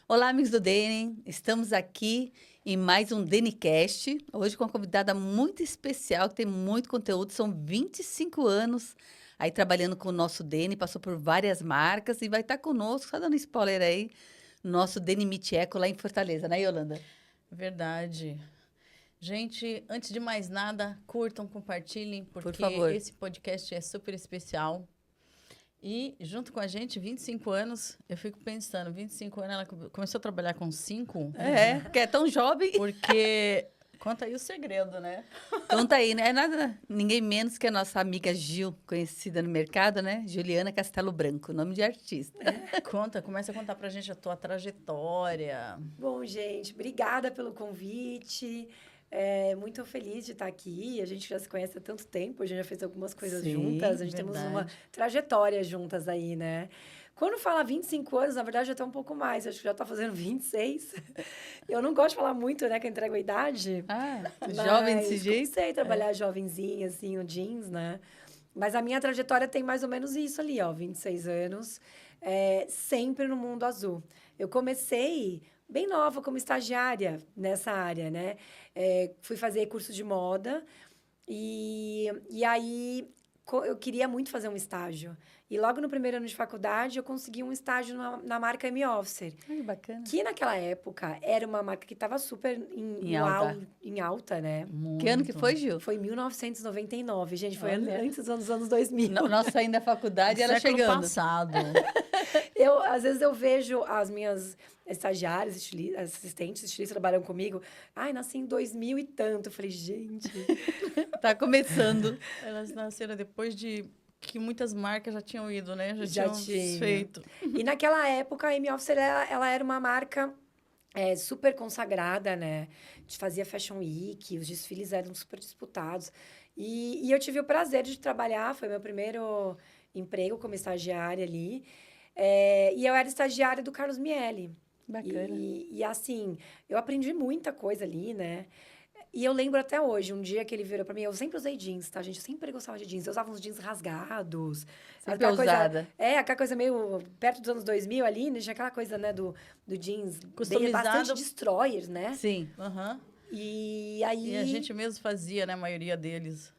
Olá, amigos do Dene. Estamos aqui em mais um DeniCast. Hoje com uma convidada muito especial, que tem muito conteúdo. São 25 anos aí trabalhando com o nosso Dene, passou por várias marcas e vai estar conosco, só dando spoiler aí, nosso Dene Meet Eco lá em Fortaleza, né, Yolanda? Verdade. Gente, antes de mais nada, curtam, compartilhem, Por porque favor. esse podcast é super especial. E junto com a gente, 25 anos, eu fico pensando, 25 anos, ela começou a trabalhar com 5, Que é tão jovem. porque conta aí o segredo, né? Conta aí, né? É nada, ninguém menos que a nossa amiga Gil, conhecida no mercado, né? Juliana Castelo Branco, nome de artista. Começa a contar pra gente a tua trajetória. Bom, gente, obrigada pelo convite. Muito feliz de estar aqui. A gente já se conhece há tanto tempo, a gente já fez algumas coisas Sim, juntas. A gente temos uma trajetória juntas aí, né? Quando fala 25 anos, na verdade, até um pouco mais. Acho que já está fazendo 26. Eu não gosto de falar muito, né? Que eu entrego a idade. Jovem desse Mas jeito. comecei a trabalhar jovenzinha, assim, no jeans, né? Mas a minha trajetória tem mais ou menos isso ali, ó. 26 anos, sempre no mundo azul. Eu comecei bem nova como estagiária nessa área, né? Fui fazer curso de moda e aí eu queria muito fazer um estágio. E logo no primeiro ano de faculdade, eu consegui um estágio na marca M-Officer. Ai, que bacana. Que naquela época era uma marca que estava super em alta, né? Que ano que foi, Gil? Foi 1999, gente. Foi Olha. antes dos anos 2000. Nós saindo da faculdade, ela Século chegando. passado. Às vezes eu vejo as minhas estagiárias, assistentes, estilistas trabalham comigo. Ai, nasci em 2000 e tanto. Eu falei, gente... Tá começando. Elas nasceram depois de que muitas marcas já tinham ido, né? Já tinham tinha. feito. E naquela época, a M-Officer, ela era uma marca super consagrada, né? A gente fazia Fashion Week, os desfiles eram super disputados. E eu tive o prazer de trabalhar, foi meu primeiro emprego como estagiária ali. E eu era estagiária do Carlos Miele. Bacana. E assim, eu aprendi muita coisa ali, né? E eu lembro até hoje, um dia que ele virou pra mim, eu sempre usei jeans, tá, gente? Eu sempre gostava de jeans. Eu usava uns jeans rasgados. Sempre aquela ousada. aquela coisa meio perto dos anos 2000 ali, né? Tinha aquela coisa, né, do jeans Customizado. bastante destroyers, né? Sim. Aham. E aí... E a gente mesmo fazia, né? A maioria deles.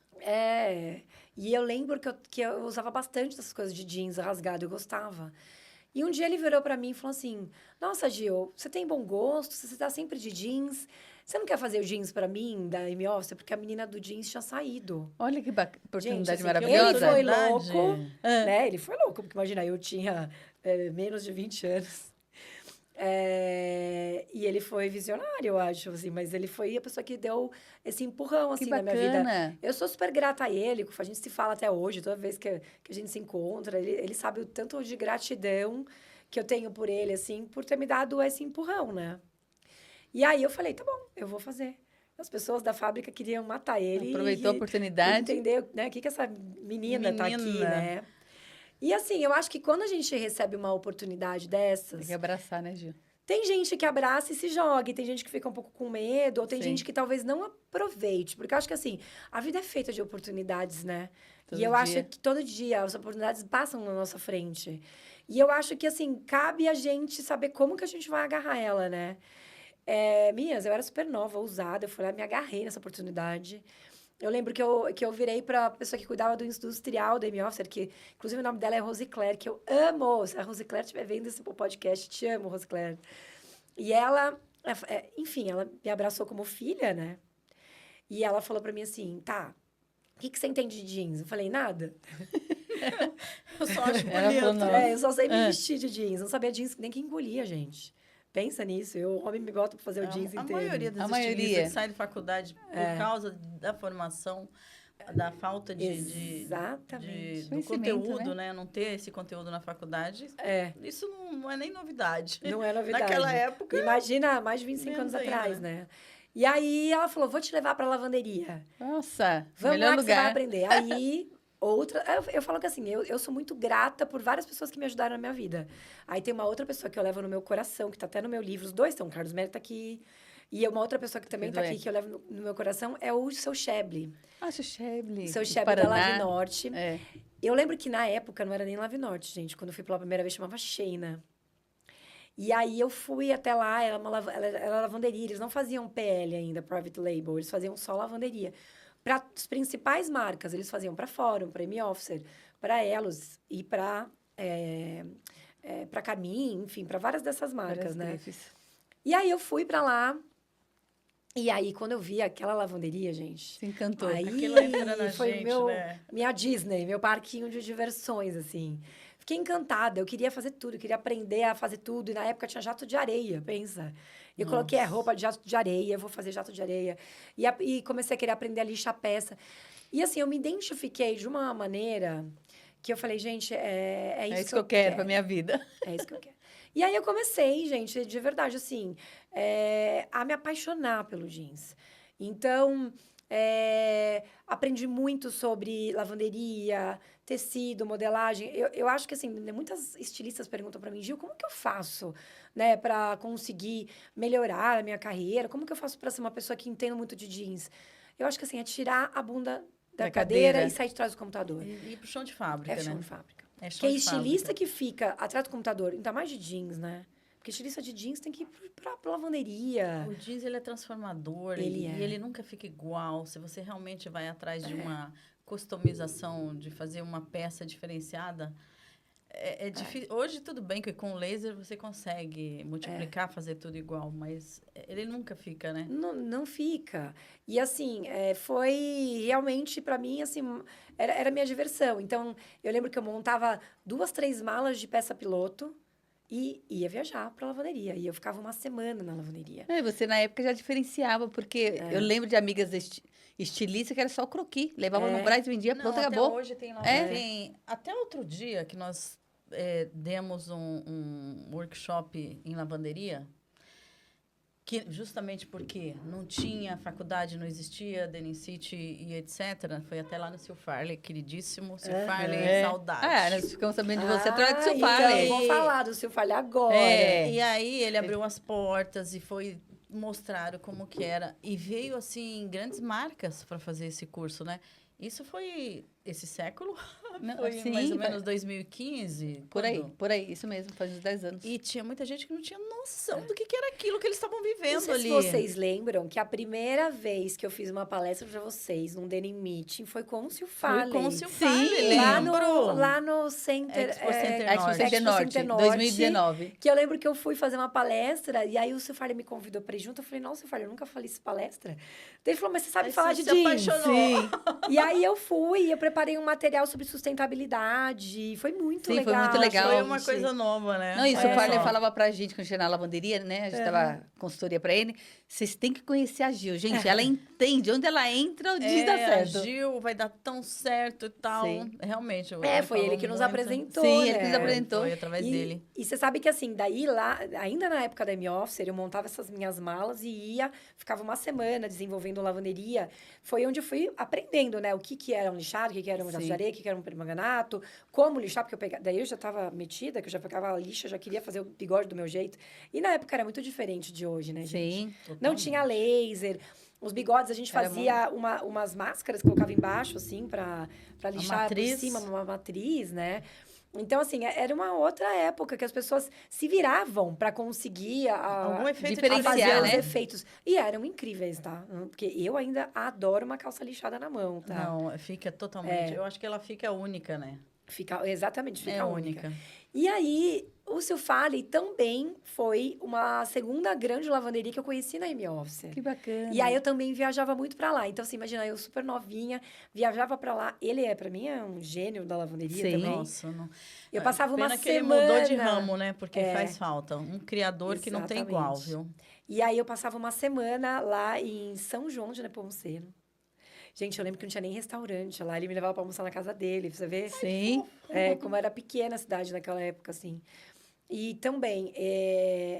E eu lembro que eu usava bastante dessas coisas de jeans rasgado, eu gostava. E um dia ele virou pra mim e falou assim, nossa, Gil, você tem bom gosto, você tá sempre de jeans... Você não quer fazer o jeans pra mim, da M-Officer? Porque a menina do jeans tinha saído. Olha que oportunidade Gente, assim, maravilhosa. ele foi Verdade. louco, né? Ele foi louco, porque imagina, eu tinha menos de 20 anos. E ele foi visionário, eu acho, assim. Mas ele foi a pessoa que deu esse empurrão, assim, na minha vida. bacana. Eu sou super grata a ele, a gente se fala até hoje, toda vez que a gente se encontra. Ele sabe o tanto de gratidão que eu tenho por ele, assim, por ter me dado esse empurrão, né? E aí eu falei, tá bom, eu vou fazer. As pessoas da fábrica queriam matar ele. Aproveitou a oportunidade. Entender, né? O que essa menina tá aqui, né? E assim, eu acho que quando a gente recebe uma oportunidade dessas... Tem que abraçar, né, Gil? Tem gente que abraça e se joga, e tem gente que fica um pouco com medo, ou tem Sim. gente que talvez não aproveite. Porque eu acho que, assim, a vida é feita de oportunidades, né? Todo e eu dia. acho que todo dia as oportunidades passam na nossa frente. E eu acho que, assim, cabe a gente saber como que a gente vai agarrar ela, né? Eu era super nova, ousada, eu fui lá, me agarrei nessa oportunidade. Eu lembro que eu virei para a pessoa que cuidava do industrial da M-Officer, que inclusive o nome dela é Rose Claire, que eu amo. Se a Rose Claire estiver vendo esse podcast, te amo, Rose Claire. E ela, enfim, ela me abraçou como filha, né? E ela falou para mim assim, tá, o que você entende de jeans? Eu falei, nada. Eu só acho Ela falou, bonito. não. Eu só sei me vestir de jeans, não sabia jeans nem que engolia, gente. Pensa nisso, o homem me bota para fazer o jeans A inteiro. maioria das A maioria. estilistas que saem de faculdade por causa da formação, da falta Exatamente. do Conhecimento, conteúdo, né? Não ter esse conteúdo na faculdade. Isso não é nem novidade. Não é novidade. Naquela época... Imagina, mais de 25 anos menos ainda, atrás, né? E aí ela falou, vou te levar para lavanderia. Nossa, Vamos melhor lá que você vai lugar. aprender. Aí, eu falo que assim, eu sou muito grata por várias pessoas que me ajudaram na minha vida. Aí tem uma outra pessoa que eu levo no meu coração, que tá até no meu livro. Os dois estão, o Carlos Mérito tá aqui. E uma outra pessoa que também tá aqui, que eu levo no meu coração, é o seu Sheble. Ah, seu Sheble. Seu do Sheble da Paraná. Lave Norte. É. Eu lembro que na época não era nem Lave Norte, gente. Quando eu fui pela primeira vez, chamava Sheina. E aí eu fui até lá, ela era lavanderia, eles não faziam PL ainda, Private Label, eles faziam só lavanderia. Para as principais marcas, eles faziam para Fórum, para M-Officer, para Elos e para Carmin, enfim, para várias dessas marcas, né? E aí eu fui para lá, e aí quando eu vi aquela lavanderia, gente... Se encantou. Aí Aquilo entra na foi gente, né? minha Disney, meu parquinho de diversões, assim. Fiquei encantada, eu queria fazer tudo, eu queria aprender a fazer tudo. E na época tinha jato de areia, pensa. Eu coloquei a roupa de jato de areia, vou fazer jato de areia. E comecei a querer aprender a lixar peça. E assim, eu me identifiquei de uma maneira que eu falei, gente, é isso que eu quero pra minha vida. É isso que eu quero. E aí eu comecei, gente, de verdade, assim, a me apaixonar pelo jeans. Então, aprendi muito sobre lavanderia, tecido, modelagem. Eu acho que, assim, muitas estilistas perguntam para mim, Gil, como que eu faço, né, para conseguir melhorar a minha carreira? Como que eu faço para ser uma pessoa que entende muito de jeans? Eu acho que, assim, é tirar a bunda da cadeira e sair de trás do computador. E ir pro chão de fábrica, né? Chão de fábrica. É chão Porque de estilista fábrica. que fica atrás do computador, ainda mais de jeans, né? Porque estilista de jeans tem que ir pra lavanderia. O jeans, ele é transformador. Ele e ele nunca fica igual. Se você realmente vai atrás de uma customização, de fazer uma peça diferenciada, é difícil. Hoje, tudo bem que com laser você consegue multiplicar, fazer tudo igual, mas ele nunca fica, né? Não fica. E, assim, foi realmente, para mim, assim, era minha diversão. Então, eu lembro que eu montava 2, 3 malas de peça piloto e ia viajar para lavanderia. E eu ficava uma semana na lavanderia. E você, na época, já diferenciava, porque eu lembro de amigas estilistas que era só o croquis. Levava no braço, vendia, pronto, até acabou. hoje tem lá. Até outro dia que nós demos um workshop em lavanderia, que justamente porque não tinha faculdade, não existia, Denim City e etc. Foi até lá no Sil Farley, queridíssimo Sil Farley, saudade. Nós ficamos sabendo de você através do Sil Então, Farley. vou falar do Sil Farley agora. E aí ele abriu as portas e foi mostrar como que era. E veio, assim, grandes marcas para fazer esse curso, né? Isso foi esse século? Não, foi sim, mais ou menos 2015? Por aí, isso mesmo, faz uns 10 anos. E tinha muita gente que não tinha noção do que era aquilo que eles estavam vivendo Não sei ali. se vocês lembram que a primeira vez que eu fiz uma palestra para vocês num Denim Meeting foi com o Sil Farley. Foi com o Sil Sim, Farley, lá no Center, Expo Center Expo Center Norte, 2019. Que eu lembro que eu fui fazer uma palestra e aí o Sil Farley me convidou para ir junto. Eu falei, nossa, Sil Farley, eu nunca falei essa palestra. Então ele falou, mas você sabe falar de jeans? Sim. E aí eu fui, eu preparei um material sobre sustentabilidade. Foi muito legal. Foi muito legal. Foi uma coisa nova, né? Não, isso o Farley falava pra gente quando a gente ia na lavanderia, né? A gente dava consultoria pra ele. Vocês têm que conhecer a Gil. Gente, ela entende. Onde ela entra, o dia dá certo. A Gil vai dar tão certo e tal. Sim. Realmente. Foi ele que nos apresentou, Sim, né? ele que nos apresentou. Foi através dele. E você sabe que, assim, daí lá, ainda na época da M-Officer, eu montava essas minhas malas e ficava uma semana desenvolvendo lavanderia. Foi onde eu fui aprendendo, né? O que era um lixado, o que era um jato de areia, o que era um permanganato, como lixar, porque daí eu já estava metida, que eu já pegava a lixa, já queria fazer o bigode do meu jeito. E na época era muito diferente de hoje, né, gente? Sim. Não tinha laser. Os bigodes, a gente fazia umas máscaras que colocava embaixo, assim, pra lixar por cima, uma matriz, né? Então, assim, era uma outra época que as pessoas se viravam para conseguir algum efeito diferenciar, os né? efeitos. E eram incríveis, tá? Porque eu ainda adoro uma calça lixada na mão, tá? Não, fica totalmente... Eu acho que ela fica única, né? Exatamente, fica É única. E aí, o Sil Farley também foi uma segunda grande lavanderia que eu conheci na M-Officer. Que bacana. E aí, eu também viajava muito pra lá. Então, assim, imagina, eu super novinha, viajava pra lá. Ele, pra mim, é um gênio da lavanderia também. Nossa, não... Eu passava uma Pena que semana... ele mudou de ramo, né? Porque faz falta. Um criador que não tem igual, viu? E aí, eu passava uma semana lá em São João de Nepomuceno. Gente, eu lembro que não tinha nem restaurante lá. Ele me levava pra almoçar na casa dele, pra você ver? Sim. Como era pequena a cidade naquela época, assim. E também,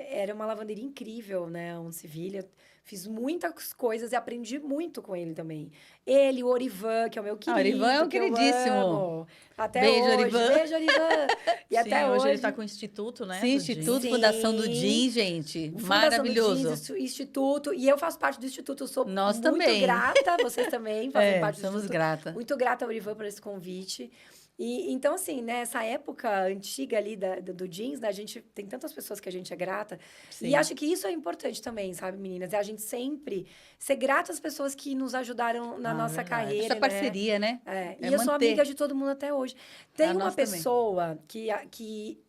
era uma lavanderia incrível, né? Um Sevilha. Fiz muitas coisas e aprendi muito com ele também. Ele, o Orivan, que é o meu querido. O Orivan é um queridíssimo. Até Beijo, hoje. Orivan. Beijo, Orivan. E até hoje hoje ele está com o Instituto, né? Sim, Instituto, Fundação do Jeans, gente. Maravilhoso. Fundação do Jeans, Instituto. E eu faço parte do Instituto. Eu sou Nós muito também. grata. Vocês também fazem parte do somos Instituto. grata. Muito grata ao Orivan por esse convite. E, então, assim, nessa época antiga ali do jeans, né, a gente tem tantas pessoas que a gente é grata. Sim. E acho que isso é importante também, sabe, meninas? É a gente sempre ser grata às pessoas que nos ajudaram na nossa verdade. carreira, Essa né? parceria, né? É, É e eu sou manter. amiga de todo mundo até hoje. Tem A uma nossa também. pessoa que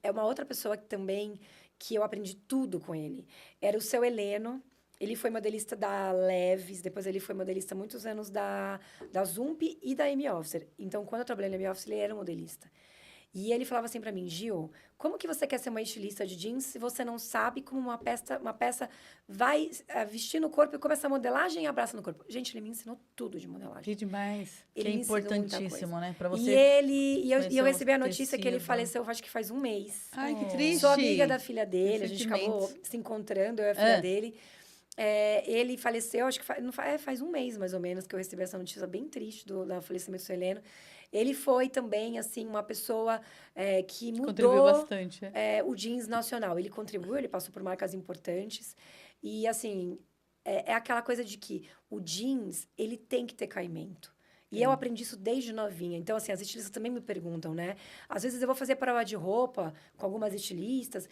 é uma outra pessoa que também, que eu aprendi tudo com ele. Era o seu Heleno. Ele foi modelista da Levi's, depois ele foi modelista muitos anos da Zump e da Amy Officer. Então, quando eu trabalhei na Amy Officer, ele era modelista. E ele falava assim pra mim, Gil, como que você quer ser uma estilista de jeans se você não sabe como uma peça vai vestir no corpo e como essa modelagem abraça no corpo? Gente, ele me ensinou tudo de modelagem. Que demais. Que Ele é me ensinou muita importantíssimo, coisa. né? Pra E você eu conhecer recebi a o notícia que ele tecido. faleceu, acho que faz um mês. Ai, que Oh. triste. Sou amiga da filha dele, a Meus gente acabou sentimentos. se encontrando, eu e a filha Ah. dele. Ele faleceu, acho que faz um mês, mais ou menos, que eu recebi essa notícia bem triste do falecimento do seu Heleno. Ele foi também, assim, uma pessoa que Contribuiu mudou bastante. o jeans nacional. Ele contribuiu, ele passou por marcas importantes. E, assim, é aquela coisa de que o jeans, ele tem que ter caimento. E eu aprendi isso desde novinha. Então, assim, as estilistas também me perguntam, né? Às vezes eu vou fazer prova de roupa com algumas estilistas.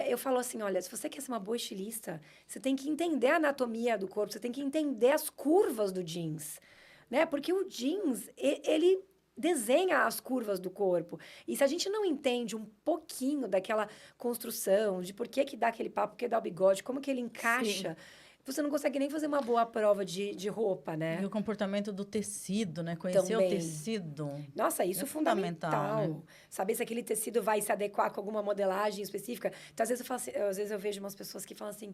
Eu falo assim, olha, se você quer ser uma boa estilista, você tem que entender a anatomia do corpo, você tem que entender as curvas do jeans, né? Porque o jeans, ele desenha as curvas do corpo. E se a gente não entende um pouquinho daquela construção, de por que dá aquele papo, por que dá o bigode, como que ele encaixa, você não consegue nem fazer uma boa prova de roupa, né? E o comportamento do tecido, né? Conhecer Também. o tecido. Nossa, isso é fundamental. né? Saber se aquele tecido vai se adequar com alguma modelagem específica. Então, às vezes, às vezes eu vejo umas pessoas que falam assim,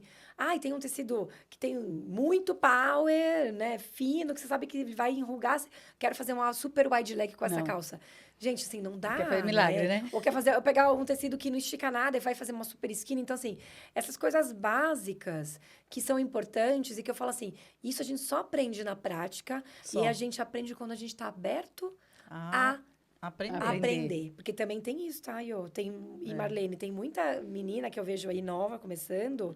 tem um tecido que tem muito power, né? Fino, que você sabe que vai enrugar. Quero fazer uma super wide leg com essa Não. calça. Gente, assim, não dá, Quer fazer milagre, né? Ou quer pegar um tecido que não estica nada e vai fazer uma super skinny. Então, assim, essas coisas básicas que são importantes e que eu falo assim, isso a gente só aprende na prática Só. e a gente aprende quando a gente está aberto A a aprender. aprender. Porque também tem isso, tá, Iô? Marlene, tem muita menina que eu vejo aí nova, começando,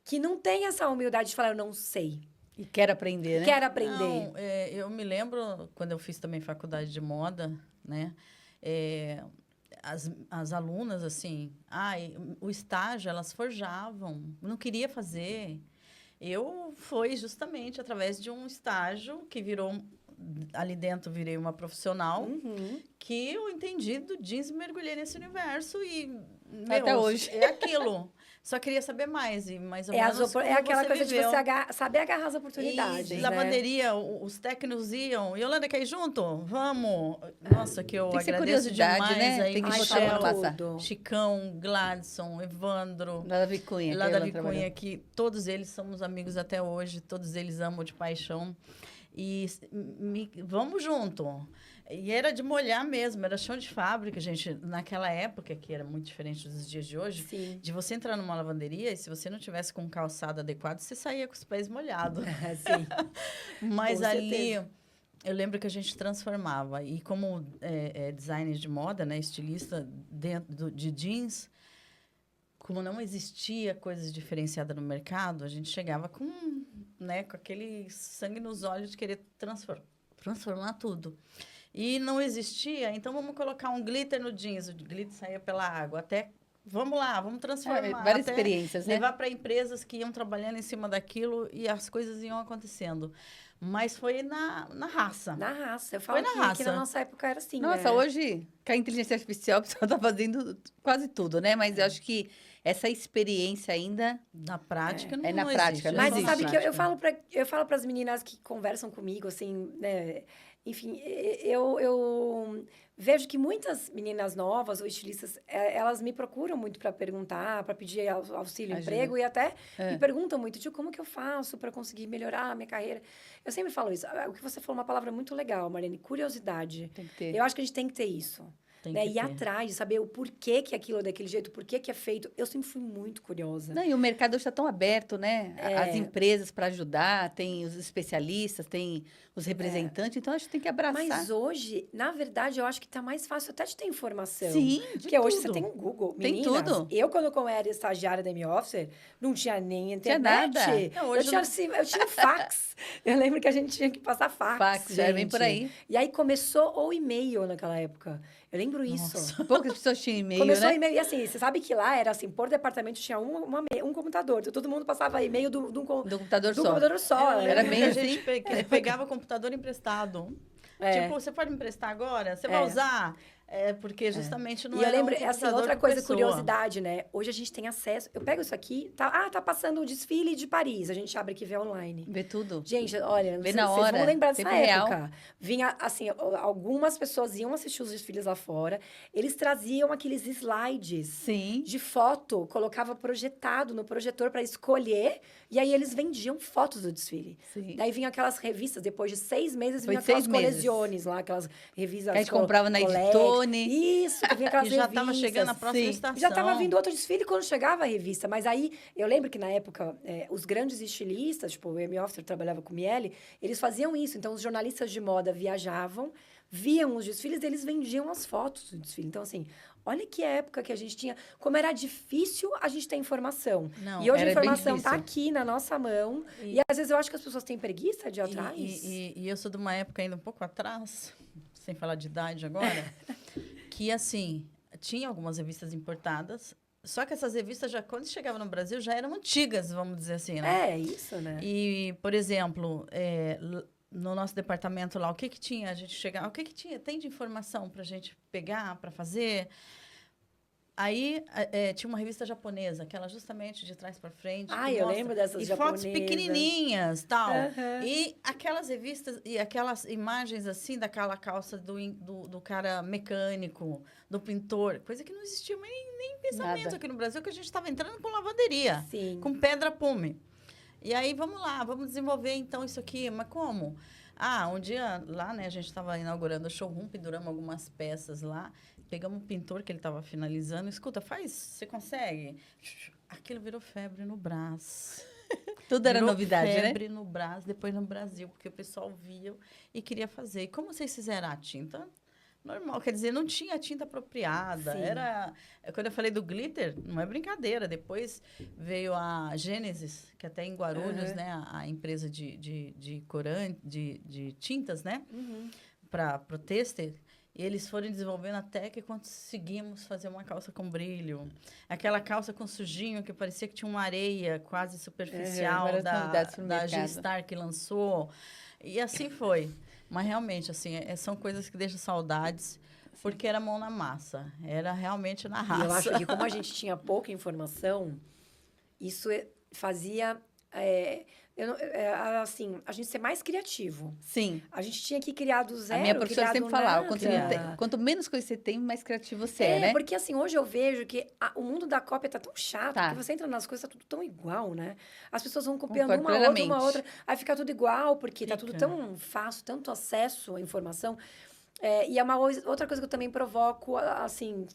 que não tem essa humildade de falar, eu não sei. E quer aprender, né? Quero aprender. Não, eu me lembro, quando eu fiz também faculdade de moda, né? As alunas, assim, o estágio, elas forjavam, não queria fazer. Foi justamente através de um estágio que ali dentro virei uma profissional, que eu entendi do jeans e mergulhei nesse universo e... Até hoje. É aquilo. Só queria saber mais, e mais ou menos como aquela você coisa viveu. de você saber agarrar as oportunidades, E né? lavanderia, os técnicos iam. Yolanda, quer ir junto? Vamos! Nossa, que eu Tem que ser agradeço curiosidade, demais né? aí, Tem que Ai, botar a mão Michel, na massa. tudo. Chicão, Gladson, Evandro, Lá da Vicunha. lá que da ela Vicunha, trabalhou. que todos eles somos amigos até hoje, todos eles amo de paixão. E vamos junto. E era de molhar mesmo, era chão de fábrica, gente. Naquela época, que era muito diferente dos dias de hoje, Sim. de você entrar numa lavanderia e se você não tivesse com um calçado adequado, você saía com os pés molhados. Sim. Mas Com ali, certeza. eu lembro que a gente transformava. E como designer de moda, né, estilista dentro de jeans, como não existia coisas diferenciadas no mercado, a gente chegava com aquele sangue nos olhos de querer transformar tudo. E não existia, então vamos colocar um glitter no jeans. O glitter saía pela água. Vamos lá, vamos transformar. Várias até experiências, né? levar para empresas que iam trabalhando em cima daquilo e as coisas iam acontecendo. Mas foi na raça. Na raça. Eu falo Foi na que raça. na nossa época era assim, Nossa, né? hoje, com a inteligência artificial, o pessoal tá fazendo quase tudo, né? Mas eu acho que essa experiência ainda... Na prática, não, É na não prática, existe. não Mas você existe. sabe que eu prática. falo para as meninas que conversam comigo, assim, né? Enfim, eu vejo que muitas meninas novas ou estilistas, elas me procuram muito para perguntar, para pedir auxílio, Ajuda. emprego e até me perguntam muito, tio, como que eu faço para conseguir melhorar a minha carreira? Eu sempre falo isso. O que você falou é uma palavra muito legal, Marlene, curiosidade. Tem que ter. Eu acho que a gente tem que ter isso. Tem né? que Ir ter. atrás, de saber o porquê que aquilo é daquele jeito, por que é feito. Eu sempre fui muito curiosa. Não, e o mercado hoje está tão aberto, né? As É. empresas para ajudar, tem os especialistas, tem os representantes, então acho que tem que abraçar. Mas hoje, na verdade, eu acho que tá mais fácil até de ter informação. Sim, de Porque hoje você tudo. tem o Google. Tem Meninas, tudo. eu, quando era estagiária da M-Officer, não tinha nem internet. nada. Não, Eu hoje tinha, não- assim, eu tinha fax. Eu lembro que a gente tinha que passar fax, Fax, já era bem gente. por aí. E aí começou o e-mail naquela época. Eu lembro isso. Nossa. Poucas pessoas tinham e-mail, Começou o né? e-mail. E assim, você sabe que lá era assim, por departamento tinha um computador. Então, todo mundo passava e-mail de um Do computador só. computador só. Eu né? Era lembro bem que a assim? gente pegava computador emprestado. É. Tipo, você pode me emprestar agora? Você É. vai usar? É, porque justamente não E eu era lembro, um assim, computador outra por coisa, pessoa. curiosidade, né? Hoje a gente tem acesso. Eu pego isso aqui, tá passando o desfile de Paris. A gente abre aqui e vê online. Vê tudo. Gente, olha, Vê vocês na hora, vão lembrar dessa tempo real. época. Vinha, assim, algumas pessoas iam assistir os desfiles lá fora. Eles traziam aqueles slides Sim. de foto, colocava projetado no projetor para escolher. E aí eles vendiam fotos do desfile. Sim. Daí vinham aquelas revistas, depois de 6 meses, Foi vinham aquelas 6 meses. coleciones lá, aquelas revistas. Que a gente comprava na Colette. Editone. Isso, que vinha aquelas E já revistas. estava chegando a próxima sim. estação. Já estava vindo outro desfile quando chegava a revista. Mas aí, eu lembro que na época, os grandes estilistas, tipo o M-Officer trabalhava com o Miele, eles faziam isso. Então, os jornalistas de moda viajavam, viam os desfiles e eles vendiam as fotos do desfile. Então, assim, olha que época que a gente tinha. Como era difícil a gente ter informação. Não, E hoje a era bem informação está difícil. aqui na nossa mão. E às vezes eu acho que as pessoas têm preguiça de ir atrás. E eu sou de uma época ainda um pouco atrás, sem falar de idade agora, que assim, tinha algumas revistas importadas, só que essas revistas já, quando chegavam no Brasil, já eram antigas, vamos dizer assim, né? É, isso, né? E, por exemplo, no nosso departamento lá, o que que tinha? A gente chegava, o que que tinha? Tem de informação para a gente pegar, para fazer? Aí tinha uma revista japonesa, aquela justamente de trás para frente. Ah, que eu mostra- lembro dessas e japonesas. fotos pequenininhas, tal. Aham. E aquelas revistas e aquelas imagens assim daquela calça do cara mecânico, do pintor, coisa que não existia nem pensamento Nada. aqui no Brasil, que a gente estava entrando com lavanderia, Sim. com pedra pume. E aí, vamos lá, vamos desenvolver então isso aqui. Mas como? Ah, um dia lá, né, a gente estava inaugurando o showroom, penduramos algumas peças lá, pegamos um pintor que ele estava finalizando. Escuta, você consegue? Aquilo virou febre no Brás. Tudo era Virou novidade, né? febre no Brás, depois no Brasil, porque o pessoal via e queria fazer. E como vocês fizeram a tinta? Normal, quer dizer, não tinha tinta apropriada. Sim. Quando eu falei do glitter, não é brincadeira. Depois veio a Gênesis, que até em Guarulhos, Uhum. né, a empresa de corante, de tintas, né, Uhum. para o têxtil. E eles foram desenvolvendo até que conseguimos fazer uma calça com brilho. Aquela calça com sujinho que parecia que tinha uma areia quase superficial várias novidades pro da mercado. G-Star que lançou. E assim foi. Mas realmente, assim, são coisas que deixam saudades, porque era mão na massa. Era realmente na raça. E eu acho que como a gente tinha pouca informação, isso fazia, assim, a gente ser mais criativo. Sim. A gente tinha que criar do zero. A minha professora criar sempre do falava, nada. quanto menos coisa você tem, mais criativo você é, né? Porque assim, hoje eu vejo que o mundo da cópia tá tão chato, Tá. que você entra nas coisas, tá tudo tão igual, né? As pessoas vão copiando Concordo uma outra, plenamente. aí fica tudo igual, porque tá tudo Fica. tão fácil, tanto acesso à informação. E é outra coisa que eu também provoco, assim,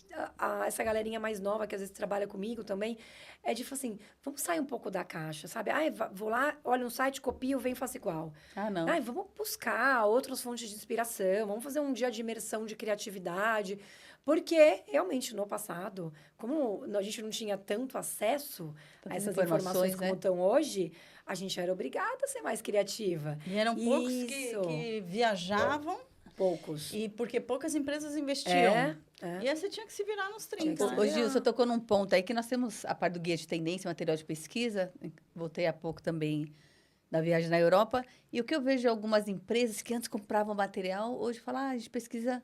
essa galerinha mais nova que às vezes trabalha comigo também, é de falar assim, vamos sair um pouco da caixa, sabe? Vou lá, olho um site, copio, venho e faço igual. Ah, não. Vamos buscar outras fontes de inspiração, vamos fazer um dia de imersão de criatividade. Porque, realmente, no passado, como a gente não tinha tanto acesso a Tantas essas informações, informações como né? estão hoje, a gente era obrigada a ser mais criativa. E eram poucos Isso. que viajavam, Poucos. e porque poucas empresas investiam. É. E aí você tinha que se virar nos 30. Tinha que se né? Ô, Gil, você tocou num ponto aí que nós temos a parte do guia de tendência, material de pesquisa. Voltei há pouco também da viagem na Europa. E o que eu vejo de algumas empresas que antes compravam material, hoje falam, a gente pesquisa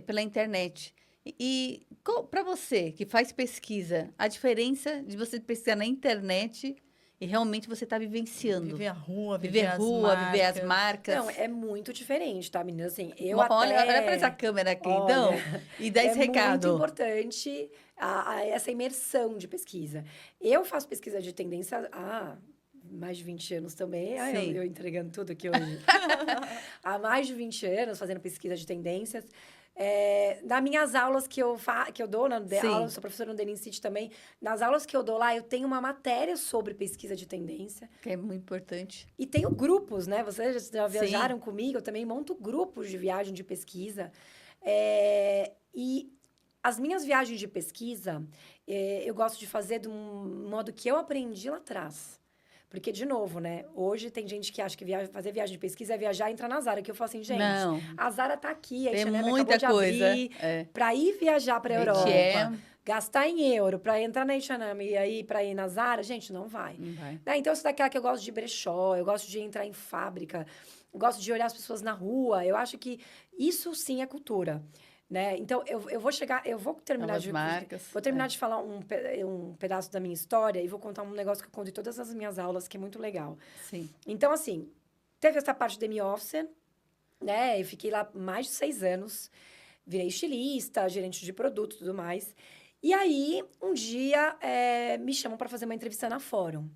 pela internet. E para você que faz pesquisa, a diferença de você pesquisar na internet e realmente você está vivenciando. Viver a rua, Viver a rua, viver as marcas. Não, é muito diferente, tá, meninas? Assim, eu Olha até... para essa câmera aqui, Olha, então, e dá esse É muito recado. importante essa imersão de pesquisa. Eu faço pesquisa de tendência há mais de 20 anos também. Ai, Sim. eu entregando tudo aqui hoje. Há mais de 20 anos fazendo pesquisa de tendências. nas minhas aulas que eu dou, Sim. sou professora no Denim City também, nas aulas que eu dou lá, eu tenho uma matéria sobre pesquisa de tendência. Que é muito importante. E tenho grupos, né? Vocês já Sim. viajaram comigo, eu também monto grupos de viagem de pesquisa. E as minhas viagens de pesquisa, eu gosto de fazer de um modo que eu aprendi lá atrás. Porque, de novo, né? Hoje tem gente que acha que fazer viagem de pesquisa é viajar e entrar na Zara. Que eu falo assim, gente, Não. a Zara tá aqui, a Tem H&M muita acabou de coisa. abrir. Para ir viajar para a Europa, H&M. gastar em euro, para entrar na H&M e aí para ir na Zara, gente, não vai. Não vai. Né? Então, eu sou daquela que eu gosto de brechó, eu gosto de entrar em fábrica, eu gosto de olhar as pessoas na rua. Eu acho que isso sim é cultura. Né? Então, eu vou terminar Novas marcas. Vou terminar de falar um pedaço da minha história e vou contar um negócio que eu conto em todas as minhas aulas, que é muito legal. Sim. Então, assim, teve essa parte do office, né? Eu fiquei lá mais de 6 anos, virei estilista, gerente de produto e tudo mais. E aí, um dia, me chamam para fazer uma entrevista na Fórum.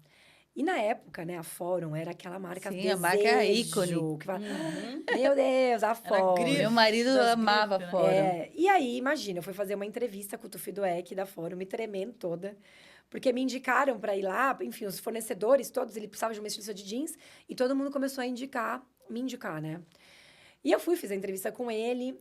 E na época, né, a Fórum era aquela marca Sim, desejo. a marca é ícone. Que fala, meu Deus, a Fórum. grife. Meu marido Das amava grifes, né? Fórum. E aí, imagina, eu fui fazer uma entrevista com o Tufi Dueck da Fórum, me tremendo toda, porque me indicaram para ir lá, enfim, os fornecedores todos, ele precisava de uma estilista de jeans, e todo mundo começou a me indicar, né? E eu fiz a entrevista com ele,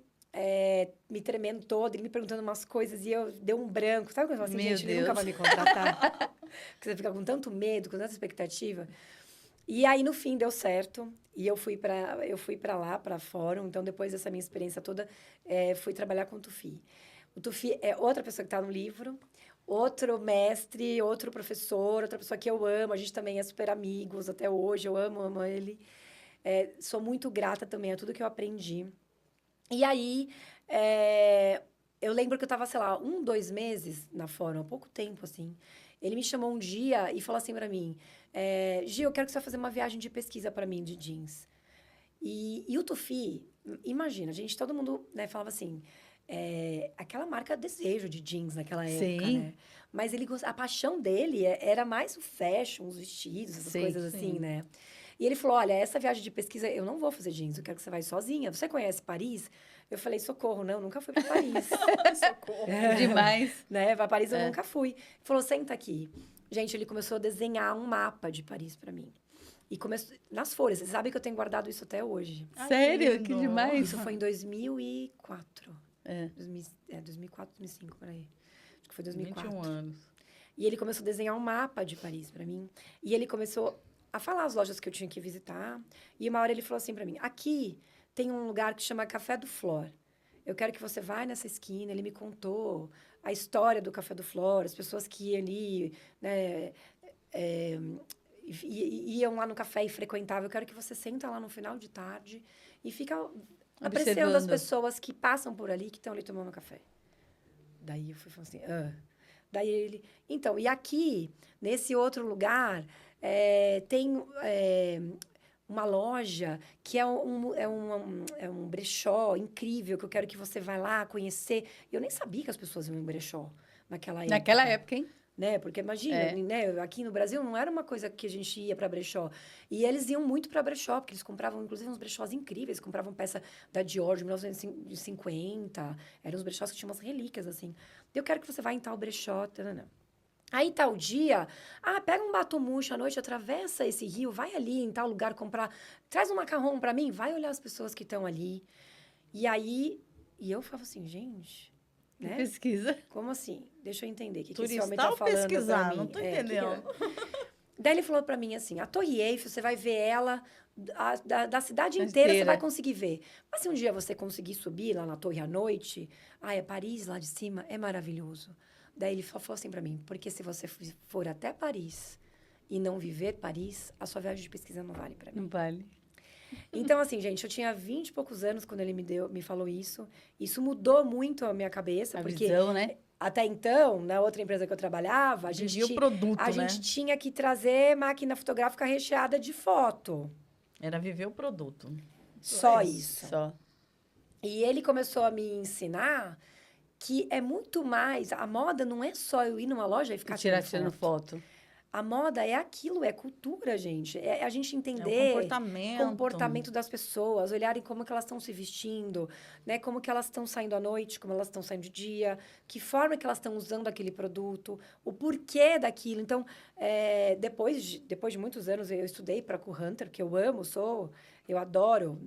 me tremendo toda, ele me perguntando umas coisas, e eu dei um branco, sabe quando eu falo assim, Meu gente, ele nunca Deus. vai me contratar? Porque você fica com tanto medo, com tanta expectativa. E aí, no fim, deu certo. E eu fui para lá, para Fórum. Então, depois dessa minha experiência toda, fui trabalhar com o Tufi. O Tufi é outra pessoa que está no livro, outro mestre, outro professor, outra pessoa que eu amo. A gente também é super amigos até hoje. Eu amo ele. Sou muito grata também a tudo que eu aprendi. E aí, eu lembro que eu estava, sei lá, 2 meses na Fórum, há pouco tempo, assim. Ele me chamou um dia e falou assim para mim, Gil, eu quero que você vá fazer uma viagem de pesquisa para mim de jeans. E o Tufi, imagina, todo mundo, né, falava assim, aquela marca desejo de jeans naquela época, Sim. né? Mas a paixão dele era mais o fashion, os vestidos, essas Sim, coisas sim. assim, né? E ele falou, olha, essa viagem de pesquisa, eu não vou fazer jeans, eu quero que você vá sozinha. Você conhece Paris? Eu falei, socorro, não, nunca fui para Paris. Socorro. Demais. Né? Para Paris eu nunca fui. Ele falou, senta aqui. Gente, ele começou a desenhar um mapa de Paris para mim. E começou nas folhas. Você sabe que eu tenho guardado isso até hoje. Ai, Sério? Que lindo. demais. Isso foi em 2004. É. 2004, 2005, por aí. Acho que foi 2004. 21 anos. E ele começou a desenhar um mapa de Paris para mim. E ele começou a falar as lojas que eu tinha que visitar. E uma hora ele falou assim para mim, aqui tem um lugar que chama Café do Flor. Eu quero que você vá nessa esquina. Ele me contou a história do Café do Flor, as pessoas que iam ali, né, iam lá no café e frequentavam. Eu quero que você senta lá no final de tarde e fica apreciando as pessoas que passam por ali, que estão ali tomando café. Daí eu fui falando assim, Daí ele... Então, e aqui, nesse outro lugar, tem... uma loja que é um brechó incrível, que eu quero que você vá lá conhecer. Eu nem sabia que as pessoas iam em brechó naquela época. Naquela época, hein? Né? Porque imagina, né? Aqui no Brasil não era uma coisa que a gente ia para brechó. E eles iam muito para brechó, porque eles compravam, inclusive, uns brechós incríveis. Compravam peça da Dior de 1950. Eram uns brechós que tinham umas relíquias, assim. Eu quero que você vá em tal brechó. Tanana. Aí, tal dia, pega um batom murcho à noite, atravessa esse rio, vai ali em tal lugar comprar, traz um macarrão para mim, vai olhar as pessoas que estão ali. E aí, eu falava assim, gente, né? Pesquisa. Como assim? Deixa eu entender o que esse Turistar homem tá ou falando pesquisar? pra mim. Não tô entendendo. Daí ele falou pra mim assim, a Torre Eiffel, você vai ver ela da cidade inteira, você vai conseguir ver. Mas se um dia você conseguir subir lá na torre à noite, Paris lá de cima, é maravilhoso. Daí ele falou assim pra mim, porque se você for até Paris e não viver Paris, a sua viagem de pesquisa não vale pra mim. Não vale. Então, assim, gente, eu tinha 20 e poucos anos quando ele me falou isso. Isso mudou muito a minha cabeça, porque visão, né? até então, na outra empresa que eu trabalhava, a gente tinha que trazer máquina fotográfica recheada de foto. Era viver o produto. Só isso. Só. E ele começou a me ensinar que é muito mais... A moda não é só eu ir numa loja e ficar Tirando foto. A moda é aquilo, é cultura, gente. É a gente É entender o comportamento. das pessoas, olharem como que elas estão se vestindo, né? Como que elas estão saindo à noite, como elas estão saindo de dia, que forma que elas estão usando aquele produto, o porquê daquilo. Então, depois de muitos anos, eu estudei para a Hunter, que eu amo, eu adoro,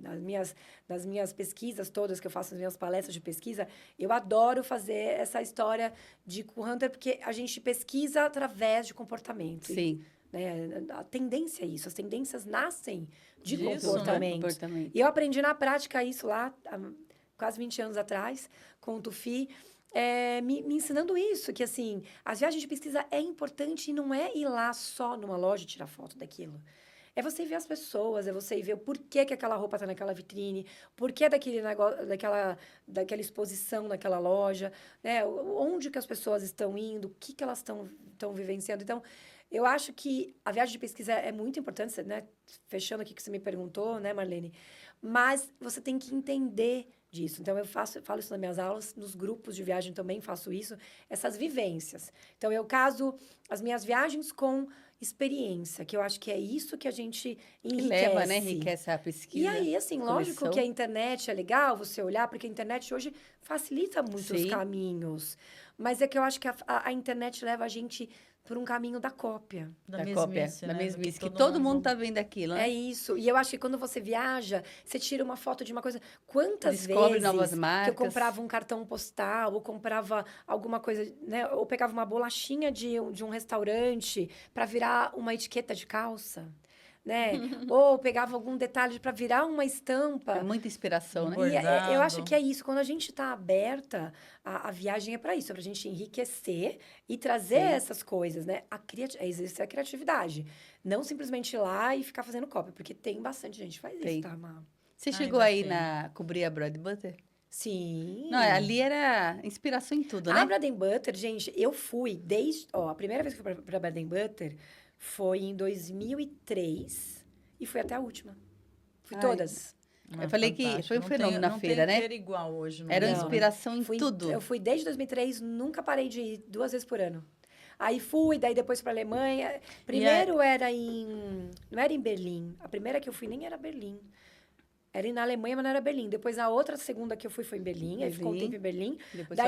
nas minhas pesquisas todas, que eu faço as minhas palestras de pesquisa, eu adoro fazer essa história de Hunter, porque a gente pesquisa através de comportamento. Sim. Né? A tendência é isso, as tendências nascem de Disso, comportamento. né? Comportamento. E eu aprendi na prática isso lá, há quase 20 anos atrás, com o Tufi, me ensinando isso, que assim, as viagens de pesquisa é importante e não é ir lá só numa loja e tirar foto daquilo. É você ver as pessoas, é você ver o porquê que aquela roupa está naquela vitrine, porquê daquele negócio, daquela exposição naquela loja, né? Onde que as pessoas estão indo, o que elas estão vivenciando. Então, eu acho que a viagem de pesquisa é muito importante, né? Fechando aqui que você me perguntou, né, Marlene? Mas você tem que entender disso. Então, falo isso nas minhas aulas, nos grupos de viagem também faço isso, essas vivências. Então, eu caso as minhas viagens com experiência, que eu acho que é isso que a gente enriquece. Que leva, né? Enriquece a pesquisa. E aí, assim, lógico que a internet é legal você olhar, porque a internet hoje facilita muitos caminhos. Mas é que eu acho que a internet leva a gente por um caminho da cópia. Da mesmice, que todo mundo tá vendo aquilo, né? É isso. E eu acho que quando você viaja, você tira uma foto de uma coisa. Quantas Descobre vezes novas marcas. que eu comprava um cartão postal, ou comprava alguma coisa, né? Ou pegava uma bolachinha de um restaurante para virar uma etiqueta de calça. Né? Ou pegava algum detalhe para virar uma estampa. É muita inspiração, né? E eu acho que é isso. Quando a gente está aberta, a viagem é para isso, é para a gente enriquecer e trazer essas coisas, né? Existe a criatividade. Não simplesmente ir lá e ficar fazendo cópia, porque tem bastante gente que faz isso, tá, Má? Você chegou aí a cobrir a Bread Butter? Sim. Não, ali era inspiração em tudo, né? A Bread Butter, gente, eu fui a primeira vez que eu fui para Bread Butter foi em 2003 e fui até a última. Fui todas. Eu falei que foi um fenômeno na feira, né? Não tem feira igual hoje. Era inspiração em tudo. Eu fui desde 2003, nunca parei de ir 2 vezes por ano. Aí fui, daí depois para Alemanha. Primeiro não era em Berlim. A primeira que eu fui nem era Berlim. Era na Alemanha, mas não era Berlim. Depois, a outra segunda que eu fui foi em Berlim. Aí ficou um tempo em Berlim.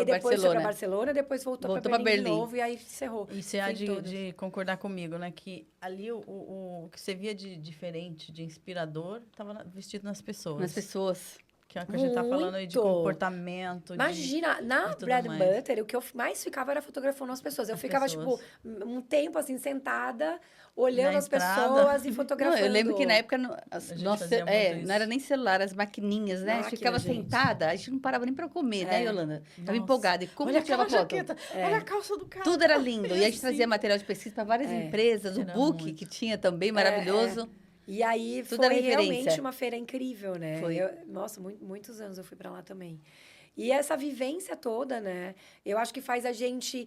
Depois foi para Barcelona. Depois voltou para Berlim de novo. E aí encerrou. E você há de concordar comigo, né? Que ali o que você via de diferente, de inspirador, estava vestido nas pessoas. Nas pessoas. Que é o que a gente tá falando aí de comportamento. Imagina, na Bread Butter, o que eu mais ficava era fotografando as pessoas. Eu ficava, tipo, um tempo, assim, sentada, olhando as pessoas e fotografando. Não, eu lembro que na época, não era nem celular, as maquininhas, né? A gente ficava sentada, a gente não parava nem pra comer, né, Yolanda? Tava empolgada. E como olha tirava foto? Olha a calça do cara. Tudo era lindo. E a gente trazia material de pesquisa para várias empresas, o book que tinha também, maravilhoso. E aí tudo foi realmente uma feira incrível, né? Foi. Nossa, muitos anos eu fui para lá também. E essa vivência toda, né? Eu acho que faz a gente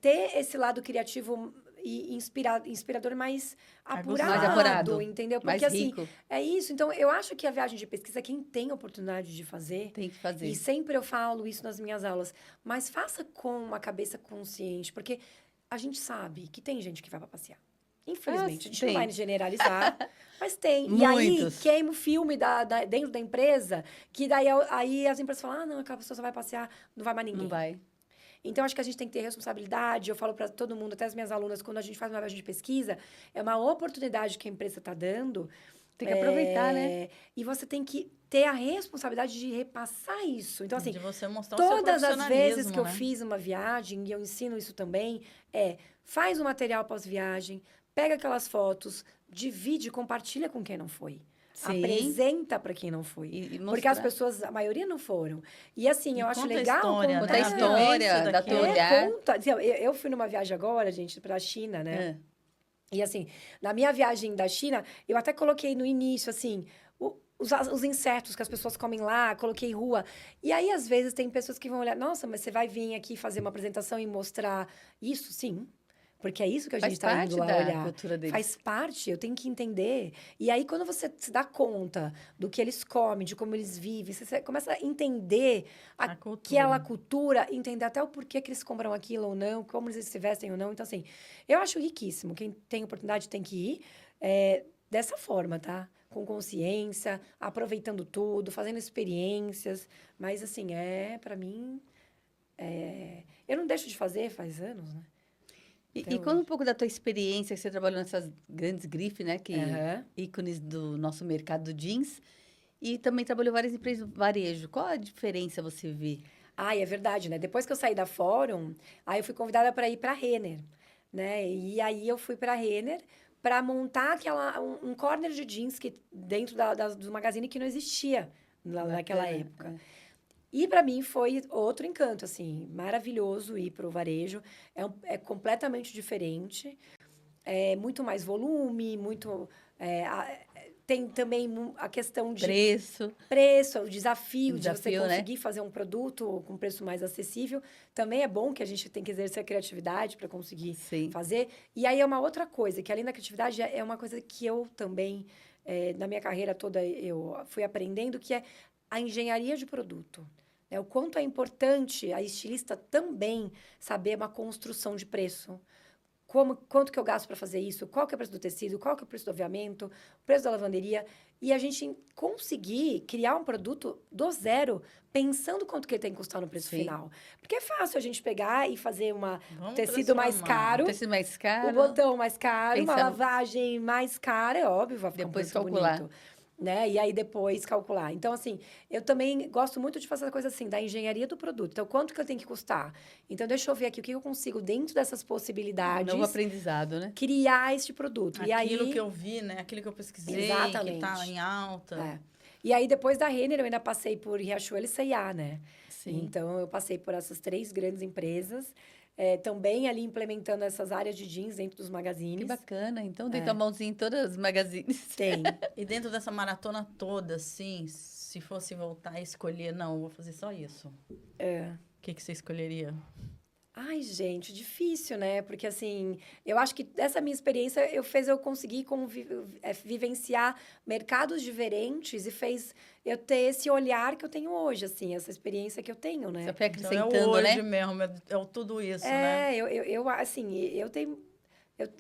ter esse lado criativo e inspirador mais apurado, entendeu? Porque mais rico. Assim, é isso. Então, eu acho que a viagem de pesquisa, quem tem a oportunidade de fazer... Tem que fazer. E sempre eu falo isso nas minhas aulas. Mas faça com uma cabeça consciente, porque a gente sabe que tem gente que vai para passear. Infelizmente, a gente não vai generalizar, mas tem. Muitos. E aí, queima o filme dentro da empresa, que daí aí as empresas falam, não, aquela pessoa só vai passear, não vai mais ninguém. Não vai. Então, acho que a gente tem que ter responsabilidade. Eu falo para todo mundo, até as minhas alunas, quando a gente faz uma viagem de pesquisa, é uma oportunidade que a empresa está dando. Tem que aproveitar, né? E você tem que ter a responsabilidade de repassar isso. Então, assim, de você mostrar todas as vezes que eu fiz uma viagem, e eu ensino isso também, faz um material pós-viagem, pega aquelas fotos, divide, compartilha com quem não foi. Sim. Apresenta para quem não foi. E porque as pessoas, a maioria não foram. E assim, eu acho legal contar a história da tua olhar. Eu fui numa viagem agora, gente, para a China, né? E assim, na minha viagem da China, eu até coloquei no início, assim, os insetos que as pessoas comem lá, coloquei rua. E aí, às vezes, tem pessoas que vão olhar, nossa, mas você vai vir aqui fazer uma apresentação e mostrar isso? Sim. Porque é isso que a Faz gente está parte indo lá da olhar. cultura deles. Faz parte, eu tenho que entender. E aí, quando você se dá conta do que eles comem, de como eles vivem, você começa a entender A cultura. aquela cultura, entender até o porquê que eles compram aquilo ou não, como eles se vestem ou não. Então, assim, eu acho riquíssimo. Quem tem oportunidade tem que ir dessa forma, tá? Com consciência, aproveitando tudo, fazendo experiências. Mas, assim, para mim... eu não deixo de fazer faz anos, né? Até E conta um hoje. pouco da tua experiência, que você trabalhou nessas grandes grifes, né? Aham. Ícones do nosso mercado jeans. E também trabalhou em várias empresas do varejo. Qual a diferença você vê? É verdade, né? Depois que eu saí da Fórum, aí eu fui convidada para ir para a Renner, né? E aí eu fui para a Renner para montar um corner de jeans que dentro do Magazine que não existia naquela Bacana, época. é. E para mim foi outro encanto, assim, maravilhoso ir para o varejo. É completamente diferente. É muito mais volume, muito. Tem também a questão de Preço, preço, o desafio de você desafio, né? conseguir fazer um produto com preço mais acessível. Também é bom que a gente tem que exercer a criatividade para conseguir Sim. fazer. E aí é uma outra coisa, que além da criatividade, é uma coisa que eu também, na minha carreira toda, eu fui aprendendo, que é a engenharia de produto. O quanto é importante a estilista também saber uma construção de preço. Quanto que eu gasto para fazer isso? Qual que é o preço do tecido? Qual que é o preço do aviamento? O preço da lavanderia? E a gente conseguir criar um produto do zero, pensando quanto que ele tem que custar no preço Sim. final. Porque é fácil a gente pegar e fazer Vamos tecido mais transformar. caro, Tecido mais o caro, botão mais caro, uma pensando- lavagem mais cara, é óbvio, vai ficar um depois produto calcular. bonito. Né? E aí depois calcular. Então, assim, eu também gosto muito de fazer a coisa assim, da engenharia do produto. Então, quanto que eu tenho que custar? Então, deixa eu ver aqui o que eu consigo, dentro dessas Um possibilidades, novo aprendizado, né? criar este produto. E Aquilo aí, que eu vi, né? Aquilo que eu pesquisei, que exatamente. tá em alta. É. E aí, depois da Renner, eu ainda passei por Riachuelo e C&A, né? Sim. Então, eu passei por essas 3 grandes empresas, também ali implementando essas áreas de jeans dentro dos Que magazines. bacana. Então, tem tua mãozinha em todas as magazines. Tem. E dentro dessa maratona toda, assim, se fosse voltar e escolher, não, eu vou fazer só isso. O que você escolheria? Ai, gente, difícil, né? Porque, assim, eu acho que essa minha experiência fez eu conseguir vivenciar mercados diferentes e fez eu ter esse olhar que eu tenho hoje, assim, essa experiência que eu tenho, né? Você foi Então, é o acrescentando, hoje né? mesmo, é o tudo isso, né? Assim, eu tenho...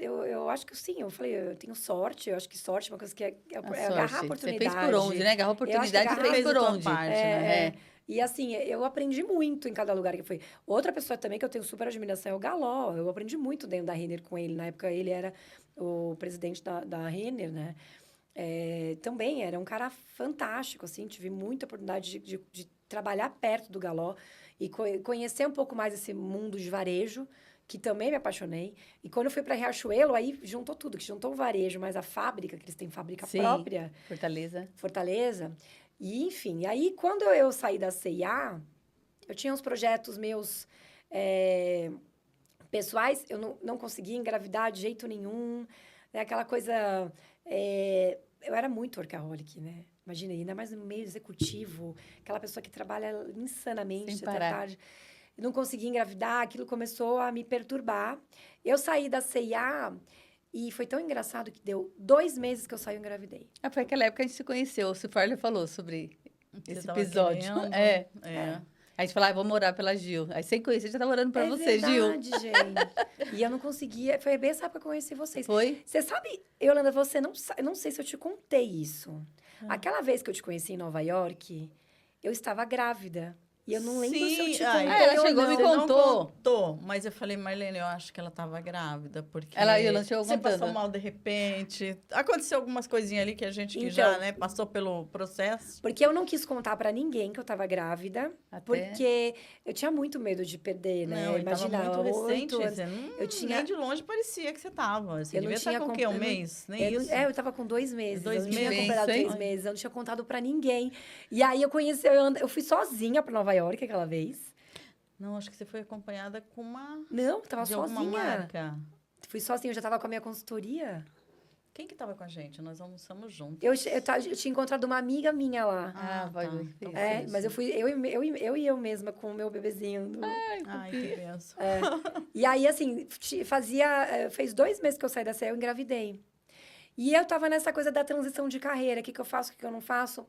Eu acho que sim, eu falei, eu tenho sorte, eu acho que sorte é uma coisa que é A agarrar a sorte. Você oportunidade. fez por onde, né? Agarrou a Eu acho que oportunidade e agarrar fez fez a por tua onde. parte, né? E assim, eu aprendi muito em cada lugar que eu fui. Outra pessoa também que eu tenho super admiração é o Galó. Eu aprendi muito dentro da Renner com ele. Na época, ele era o presidente da Renner, né? Também era um cara fantástico, assim. Tive muita oportunidade de trabalhar perto do Galó e conhecer um pouco mais esse mundo de varejo, que também me apaixonei. E quando eu fui para Riachuelo, aí juntou tudo, que juntou o varejo, mas a fábrica, que eles têm fábrica Sim. própria, Fortaleza. E, enfim, aí quando eu saí da C&A, eu tinha uns projetos meus pessoais, eu não conseguia engravidar de jeito nenhum, né? Aquela coisa... eu era muito workaholic, né? Imagina, ainda mais no meio executivo, aquela pessoa que trabalha insanamente Sem até parar. tarde. Não conseguia engravidar, aquilo começou a me perturbar. Eu saí da C&A e foi tão engraçado que deu 2 meses que eu saí e engravidei. Ah, foi aquela época que a gente se conheceu. O Cifarle falou sobre Você esse tava episódio. querendo. É. É. Aí a gente falou, vou morar pela Gil. Aí sem conhecer, já tava orando pra você, Gil. É verdade, gente. E eu não conseguia. Foi bem essa época que eu conheci vocês. Foi? Você sabe, Yolanda, você não sabe. Eu não sei se eu te contei isso. Aquela vez que eu te conheci em Nova York, eu estava grávida. E eu não lembro se eu te contei. ela ou chegou e não. me Você contou. não contou, mas eu falei, Marlene, eu acho que ela estava grávida, porque Ela chegou você contando. passou mal de repente. Aconteceu algumas coisinhas ali que a gente que Então. já, né, passou pelo processo. Porque eu não quis contar pra ninguém que eu tava grávida, Até- porque eu tinha muito medo de perder, né? Não, ele Imagina, estava muito 8 recente. anos. Você eu tinha nem de longe parecia que você estava. Você eu não devia estar tinha com o quê? Um mês? Nem eu, isso. eu tava com 2 meses. 2 eu não tinha meses? completado Bem, 3 hein? meses. Eu não tinha contado pra ninguém. E aí eu conheci, eu fui sozinha pra Nova York aquela vez. Não, acho que você foi acompanhada com uma... Não, tava de alguma sozinha. marca. Fui sozinha, eu já tava com a minha consultoria. Quem que tava com a gente? Nós almoçamos juntos. Eu tinha encontrado uma amiga minha lá. vai tá. ver. Então É, foi isso. mas eu fui, eu mesma com o meu bebezinho. Ai, que benção. E aí, assim, fez 2 meses que eu saí da CE, eu engravidei. E eu tava nessa coisa da transição de carreira. O que eu faço, o que eu não faço.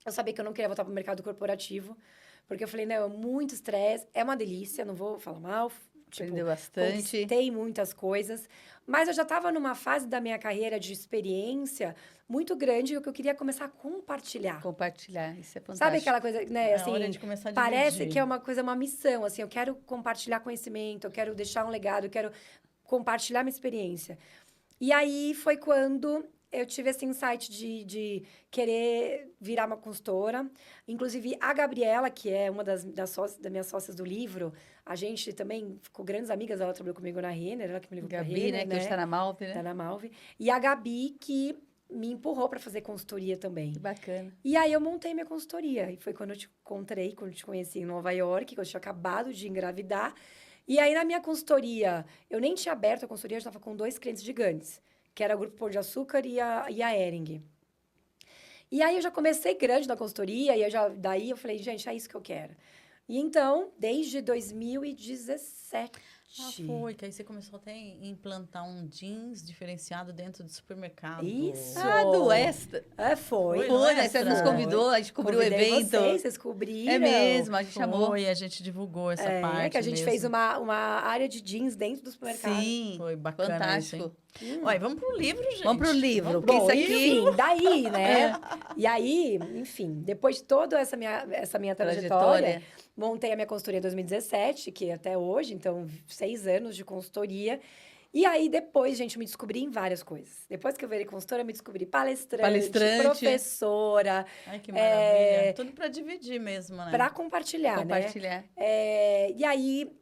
Eu sabia que eu não queria voltar pro mercado corporativo. Porque eu falei, não, é muito estresse. É uma delícia, não vou falar mal. Tipo, Aprendeu bastante. conquistei muitas coisas. Mas eu já estava numa fase da minha carreira de experiência muito grande que eu queria começar a compartilhar. Compartilhar, isso é fantástico. Sabe aquela coisa, né, É assim, hora de começar a parece dividir. que é uma coisa, uma missão, assim, eu quero compartilhar conhecimento, eu quero deixar um legado, eu quero compartilhar minha experiência. E aí foi quando eu tive esse insight de querer virar uma consultora. Inclusive, a Gabriela, que é uma das minhas sócias do livro, a gente também ficou grandes amigas, ela trabalhou comigo na Renner, ela que me levou pra Gabi, Renner, né? Que hoje tá na Malve, né? Tá na Malve. E a Gabi, que me empurrou para fazer consultoria também. Que bacana. E aí eu montei minha consultoria. E foi quando eu te encontrei, quando eu te conheci em Nova York, que eu tinha acabado de engravidar. E aí, na minha consultoria, eu nem tinha aberto a consultoria, eu estava com 2 clientes gigantes, que era o Grupo Pão de Açúcar e a Hering. E aí, eu já comecei grande na consultoria, e daí eu falei, gente, é isso que eu quero. E então, desde 2017... Foi, que aí você começou até a implantar um jeans diferenciado dentro do supermercado. Isso. Do Extra. Foi. Foi, né? Você Extra. nos convidou, a gente cobriu o Convidei evento. vocês cobriram. É mesmo, a gente chamou. Foi, a gente divulgou essa parte que a gente mesmo. fez uma área de jeans dentro do supermercado. Sim, Foi bacana fantástico. isso, hein? Olha, vamos pro livro, gente. Vamos pro livro, porque Bom, isso aqui... enfim, daí, né? E aí, enfim, depois de toda essa minha trajetória, montei a minha consultoria em 2017, que até hoje, então, 6 anos de consultoria. E aí, depois, gente, eu me descobri em várias coisas. Depois que eu virei consultora, eu me descobri palestrante. Professora. Ai, que maravilha. Tudo para dividir mesmo, né? Para compartilhar, né? E aí,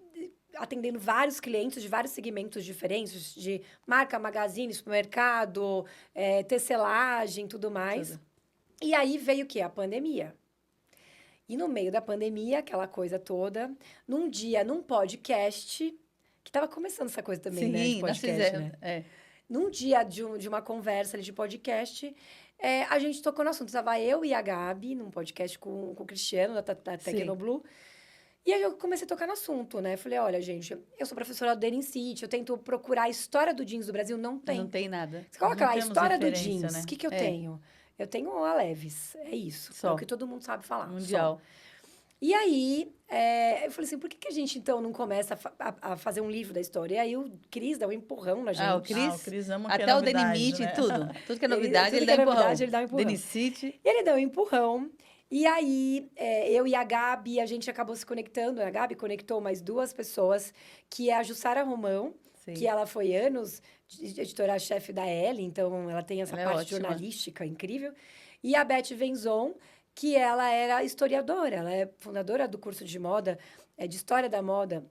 atendendo vários clientes de vários segmentos diferentes, de marca, magazine, supermercado, tecelagem, tudo mais. Tudo. E aí veio o quê? A pandemia. E no meio da pandemia, aquela coisa toda, num dia, num podcast, que estava começando essa coisa também, né? De podcast, né? Num dia de uma conversa ali de podcast, a gente tocou no assunto. Estava eu e a Gabi, num podcast com o Cristiano, da Tecnoblue. E aí eu comecei a tocar no assunto, né? Falei, olha, gente, eu sou professora do Denim City, eu tento procurar a história do jeans do Brasil, não tem. Não tem nada. Você coloca lá, a história do jeans, o que eu tenho? Eu tenho a Levi's, é isso. Só. É o que todo mundo sabe falar. Mundial. Só. E aí, eu falei assim, por que a gente, então, não começa a fazer um livro da história? E aí o Cris dá um empurrão na gente. O Cris ama até que é o Denimite, né? tudo que é novidade, ele dá um empurrão. Denim City. Ele deu um empurrão. E aí, eu e a Gabi, a gente acabou se conectando. A Gabi conectou mais 2 pessoas, que é a Jussara Romão, Sim. que ela foi anos editora-chefe da Elle, então ela tem essa parte jornalística incrível. E a Beth Venzon, que ela era historiadora, ela é fundadora do curso de moda, de História da Moda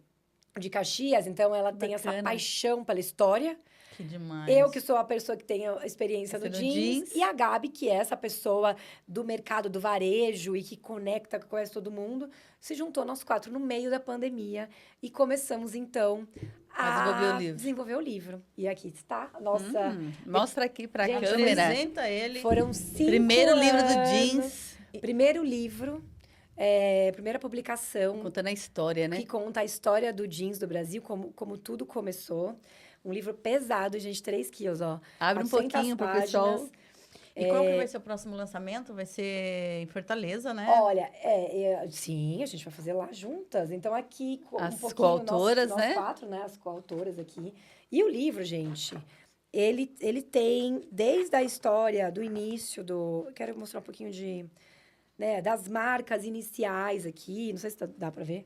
de Caxias, então ela tem essa paixão pela história. Que demais. Eu, que sou a pessoa que tem a experiência do jeans, e a Gabi, que é essa pessoa do mercado, do varejo e que conecta, conhece todo mundo, se juntou nós 4 no meio da pandemia e começamos, então, a desenvolver o livro. E aqui está a nossa... Mostra aqui para a câmera. Apresenta ele. Foram 5 Primeiro livro do jeans. Primeiro livro, primeira publicação. Contando a história, né? Que conta a história do jeans do Brasil, como tudo começou. Um livro pesado, gente, 3 quilos, ó. Abre um pouquinho para o pessoal. E qual que vai ser o próximo lançamento? Vai ser em Fortaleza, né? Olha, sim, a gente vai fazer lá juntas. Então, aqui, as coautoras, nós né? 4, né? As coautoras aqui. E o livro, gente, ele tem, desde a história do início Quero mostrar um pouquinho das marcas iniciais aqui. Não sei se dá para ver.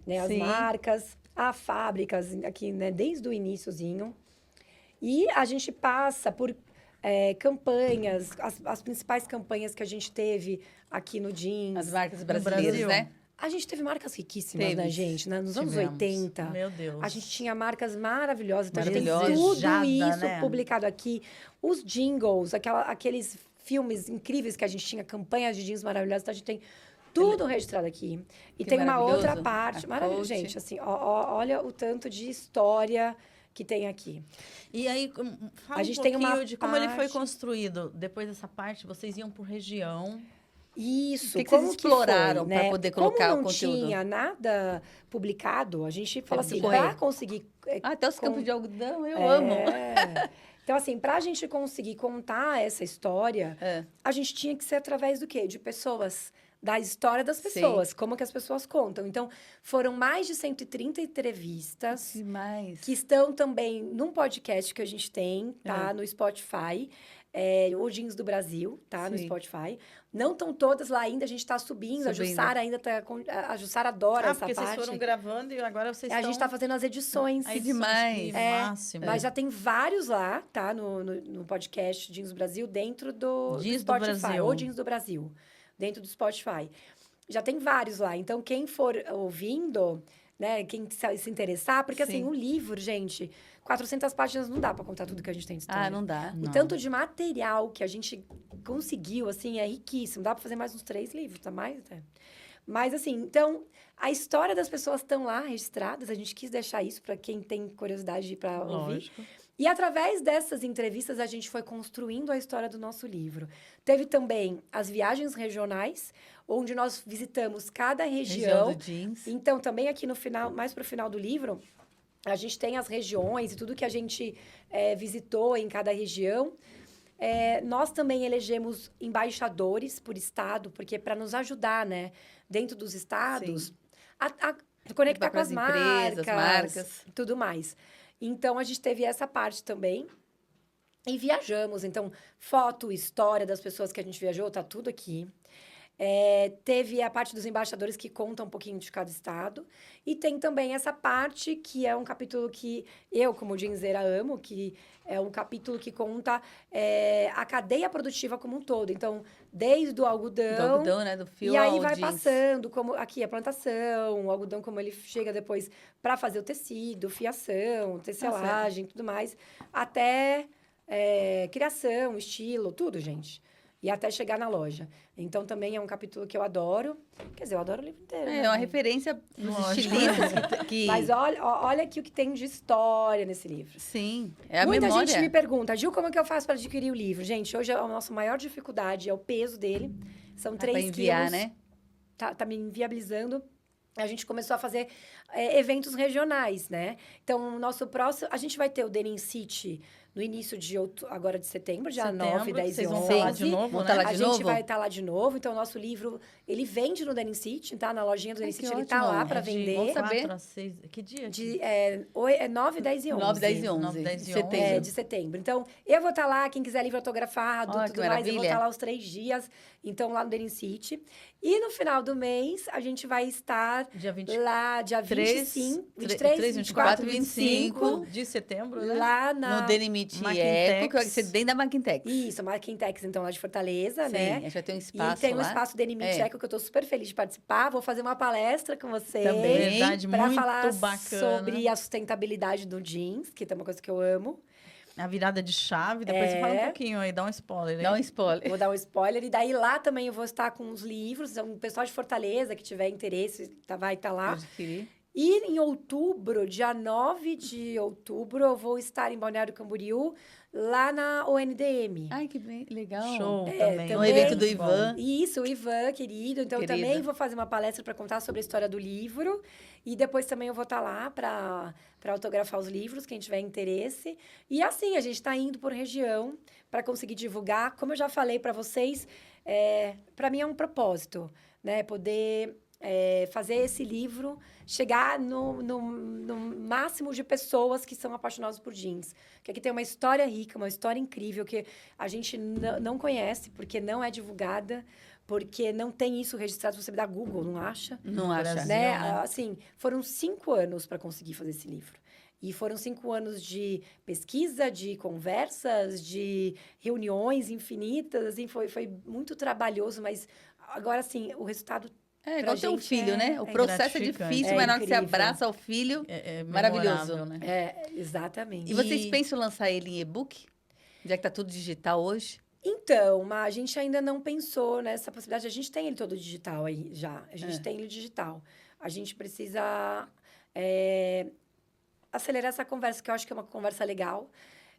Né? As marcas, as fábricas aqui, né? Desde o iniciozinho. E a gente passa por campanhas, as principais campanhas que a gente teve aqui no jeans. As marcas brasileiras, né? A gente teve marcas riquíssimas, né, gente? Nos anos 80. Meu Deus. A gente tinha marcas maravilhosas. Então, a gente tem tudo isso publicado aqui. Os jingles, aqueles filmes incríveis que a gente tinha, campanhas de jeans maravilhosas. Então, a gente tem tudo registrado aqui. E tem uma outra parte. Maravilhoso, gente. Assim, olha o tanto de história que tem aqui. E aí, fala A gente um tem pouquinho uma de como ele foi parte- construído. Depois dessa parte, vocês iam por região. Isso, O que como vocês que exploraram foi, para né? poder Como colocar o não conteúdo? tinha nada publicado, a gente fala Teve assim, que correr. para conseguir... Até os com- campos de algodão, eu amo. Então, assim, para a gente conseguir contar essa história, É. a gente tinha que ser através do quê? De pessoas, da história das Sim. pessoas, como que as pessoas contam. Então, foram mais de 130 entrevistas Demais. que estão também num podcast que a gente tem, tá? No Spotify. O Jeans do Brasil, tá? No Sim. Spotify. Não estão todas lá ainda, a gente está subindo. A Subindo. Jussara ainda tá... A Jussara adora essa Porque parte. vocês foram gravando e agora vocês A estão... gente está fazendo as edições. Aí, demais. Máximo. Mas já tem vários lá, tá? No podcast Jeans do Brasil, dentro do Jeans do Spotify. Brasil. Ou Jeans do Brasil, dentro do Spotify. Já tem vários lá. Então, quem for ouvindo, né? Quem se interessar... Porque, assim, Sim. um livro, gente... 400 páginas não dá para contar tudo que a gente tem de história. Ah, não dá. O tanto de material que a gente conseguiu, assim, é riquíssimo. Dá para fazer mais uns 3 livros, tá mais até. Mas, assim, então... A história das pessoas estão lá registradas. A gente quis deixar isso para quem tem curiosidade para ouvir. Lógico. E através dessas entrevistas, a gente foi construindo a história do nosso livro. Teve também as viagens regionais, onde nós visitamos cada Região região. do jeans. Então, também aqui no final, mais para o final do livro, a gente tem as regiões e tudo que a gente visitou em cada região. Nós também elegemos embaixadores por estado, porque para nos ajudar, né, dentro dos estados, Sim. a conectar com Para as empresas, marcas. e tudo mais. Então, a gente teve essa parte também. E viajamos. Então, foto, história das pessoas que a gente viajou, tá tudo aqui. Teve a parte dos embaixadores que conta um pouquinho de cada estado. E tem também essa parte que é um capítulo que eu, como jeanseira, amo, que é um capítulo que conta a cadeia produtiva como um todo. Então, desde o algodão... Do algodão, né? Do fio E aí ao vai jeans. passando, como aqui a plantação, o algodão, como ele chega depois para fazer o tecido, fiação, tecelagem, tudo mais, até criação, estilo, tudo, gente. E até chegar na loja. Então, também é um capítulo que eu adoro. Quer dizer, eu adoro o livro inteiro. É né, uma gente? referência dos Lógico. estilistas que... Mas olha aqui o que tem de história nesse livro. Sim, é a Muita memória. gente me pergunta, Gil, como é que eu faço para adquirir o livro? Gente, hoje a nossa maior dificuldade é o peso dele. São 3 Para enviar, quilos. né? Tá me inviabilizando. A gente começou a fazer eventos regionais, né? Então, o nosso próximo... A gente vai ter o Denim City no início de agora de setembro, dia 9, 10 e vocês 11. vão falar de novo, Vão né? tá lá A de gente novo? vai estar lá de novo. Então, o nosso livro, ele vende no Denim City, tá? Na lojinha do Denim Ai, que City, ele tá ótimo. lá para É de vender. Vamos saber. 4 a 6... Que dia? 9, 10 e 11. 9, 10 e 11. 9, 10 e de setembro. 11. De setembro. Então, eu vou estar lá, quem quiser livro autografado, Ó, tudo que mais, eu vou maravilha. estar lá os 3 dias. Então, lá no Denim City. E no final do mês, a gente vai estar Dia 20... lá, dia 3, 25, 23, 23, 24, 25. de setembro, né? Lá na... No Denimite Maquintex. Eco, que vai ser dentro da Maquintex. Isso, Maquintex, então, lá de Fortaleza, Sim, né? a gente vai ter um E espaço tem um lá. espaço Denimite É. Eco, que eu tô super feliz de participar. Vou fazer uma palestra com vocês. Também. Verdade, Para muito falar bacana. sobre a sustentabilidade do jeans, que é uma coisa que eu amo. A virada de chave. Depois você fala um pouquinho aí, dá um spoiler. Hein? Dá um spoiler. Vou dar um spoiler. E daí lá também eu vou estar com os livros. Então, o pessoal de Fortaleza que tiver interesse vai estar lá. Adquirir. E em outubro, dia 9 de outubro, eu vou estar em Balneário Camboriú, lá na ONDM. Ai, que bem, legal. Show É, também. também. No evento do Muito bom. Ivan. Isso, o Ivan, querido. Então, eu Querido. também vou fazer uma palestra para contar sobre a história do livro. E depois também eu vou estar lá para autografar os livros, quem tiver interesse. E assim, a gente está indo por região para conseguir divulgar. Como eu já falei para vocês, para mim é um propósito, né? Poder fazer esse livro chegar no máximo de pessoas que são apaixonadas por jeans. Que aqui tem uma história rica, uma história incrível que a gente não conhece, porque não é divulgada, porque não tem isso registrado. Se você dá Google, não acha? Não acha. Brasil. Né? né? Assim, foram 5 anos para conseguir fazer esse livro. E foram 5 anos de pesquisa, de conversas, de reuniões infinitas. Assim, foi muito trabalhoso, mas agora, assim, o resultado... É igual ter um gente filho, né? O processo é gratificante. difícil, É mas na hora que você incrível. abraça o filho... É Maravilhoso. memorável, né? Exatamente. E vocês pensam em lançar ele em e-book? Já que tá tudo digital hoje? Então, mas a gente ainda não pensou nessa possibilidade. A gente tem ele todo digital aí já. A gente tem ele digital. A gente precisa acelerar essa conversa, que eu acho que é uma conversa legal.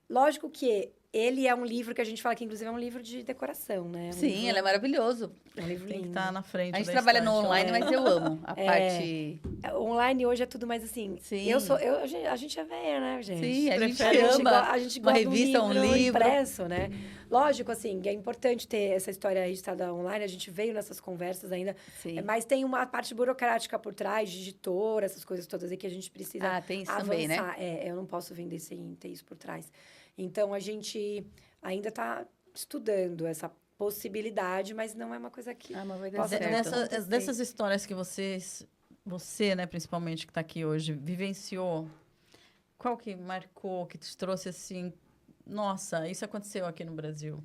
Lógico que ele é um livro que a gente fala que, inclusive, é um livro de decoração, né? Um Sim, livro, ele é maravilhoso. um livro Tem que lindo. estar na frente A gente da trabalha no estante lá. online, mas eu amo a parte... Online hoje é tudo mais assim. Sim. A gente é velha, né, gente? Sim, a gente Prefere- ama a gente uma gosta revista, do um livro. impresso, né? Lógico, assim, que é importante ter essa história registrada online. A gente veio nessas conversas ainda. Sim. Mas tem uma parte burocrática por trás, de editora, essas coisas todas aí que a gente precisa Ah, tem isso avançar. também, né? Eu não posso vender sem ter isso por trás. Então, a gente ainda está estudando essa possibilidade, mas não é uma coisa que... Ah, mas vai dar Posso certo. acontecer. Dessas histórias que você, né, principalmente, que está aqui hoje, vivenciou, qual que marcou, que te trouxe assim, nossa, isso aconteceu aqui no Brasil?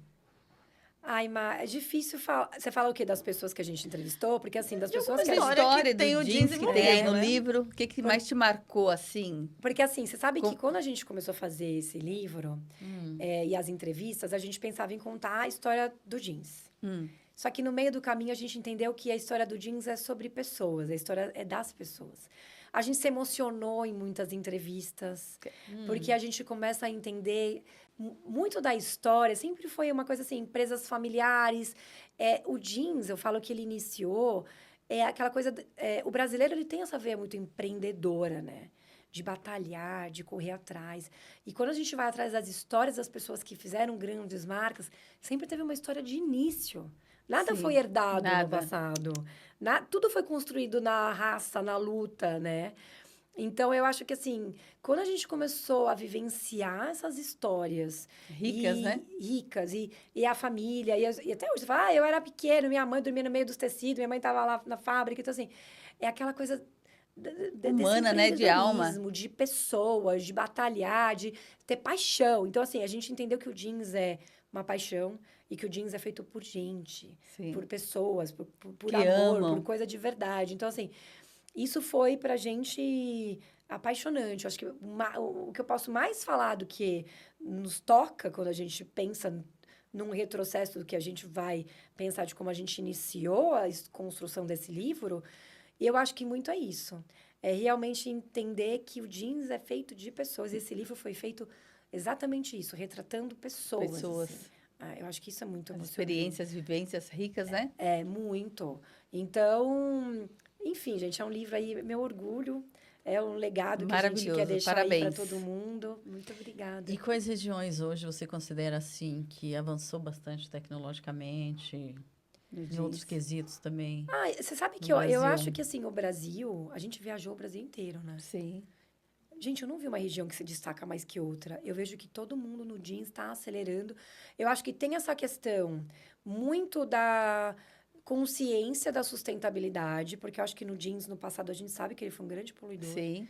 Ai, mas é difícil falar. Você fala o quê? Das pessoas que a gente entrevistou? Porque, assim, das pessoas que Essa a gente... história história que tem do o jeans jeans que tem aí no envolvido, né? livro, o que mais te marcou, assim? Porque, assim, você sabe Com- que quando a gente começou a fazer esse livro e as entrevistas, a gente pensava em contar a história do jeans. Só que no meio do caminho a gente entendeu que a história do jeans é sobre pessoas, a história é das pessoas. A gente se emocionou em muitas entrevistas, porque a gente começa a entender muito da história. Sempre foi uma coisa assim, empresas familiares. O jeans, eu falo que ele iniciou, é aquela coisa... o brasileiro, ele tem essa veia muito empreendedora, né? De batalhar, de correr atrás. E quando a gente vai atrás das histórias das pessoas que fizeram grandes marcas, sempre teve uma história de início. Nada Sim, foi herdado no nada. passado. Tudo foi construído na raça, na luta, né? Então, eu acho que, assim, quando a gente começou a vivenciar essas histórias... Ricas, né? Ricas. E a família. E até hoje, você fala, eu era pequeno, minha mãe dormia no meio dos tecidos, minha mãe estava lá na fábrica. Então, assim, é aquela coisa... Humana, né? De alma. empreendedorismo, de pessoas, de batalhar, de ter paixão. Então, assim, a gente entendeu que o jeans é uma paixão e que o jeans é feito por gente, Sim. por pessoas, por Que amor, amam. por coisa de verdade. Então, assim, isso foi pra gente apaixonante. Eu acho que o que eu posso mais falar do que nos toca quando a gente pensa num retrocesso do que a gente vai pensar de como a gente iniciou a construção desse livro, eu acho que muito é isso. É realmente entender que o jeans é feito de pessoas. Esse livro foi feito exatamente isso, retratando pessoas. Pessoas. Assim. Eu acho que isso é muito As emocionante. experiências, vivências ricas, né? É, muito. Então, enfim, gente, é um livro aí, meu orgulho. É um legado que a gente quer Maravilhoso, deixar aí para parabéns. todo mundo. Muito obrigada. E quais regiões hoje você considera, assim, que avançou bastante tecnologicamente, em outros quesitos também? Você sabe que No eu Brasil. acho que, assim, o Brasil... A gente viajou o Brasil inteiro, né? Sim. Gente, eu não vi uma região que se destaca mais que outra. Eu vejo que todo mundo no jeans está acelerando. Eu acho que tem essa questão muito da consciência da sustentabilidade, porque eu acho que no jeans, no passado, a gente sabe que ele foi um grande poluidor. Sim.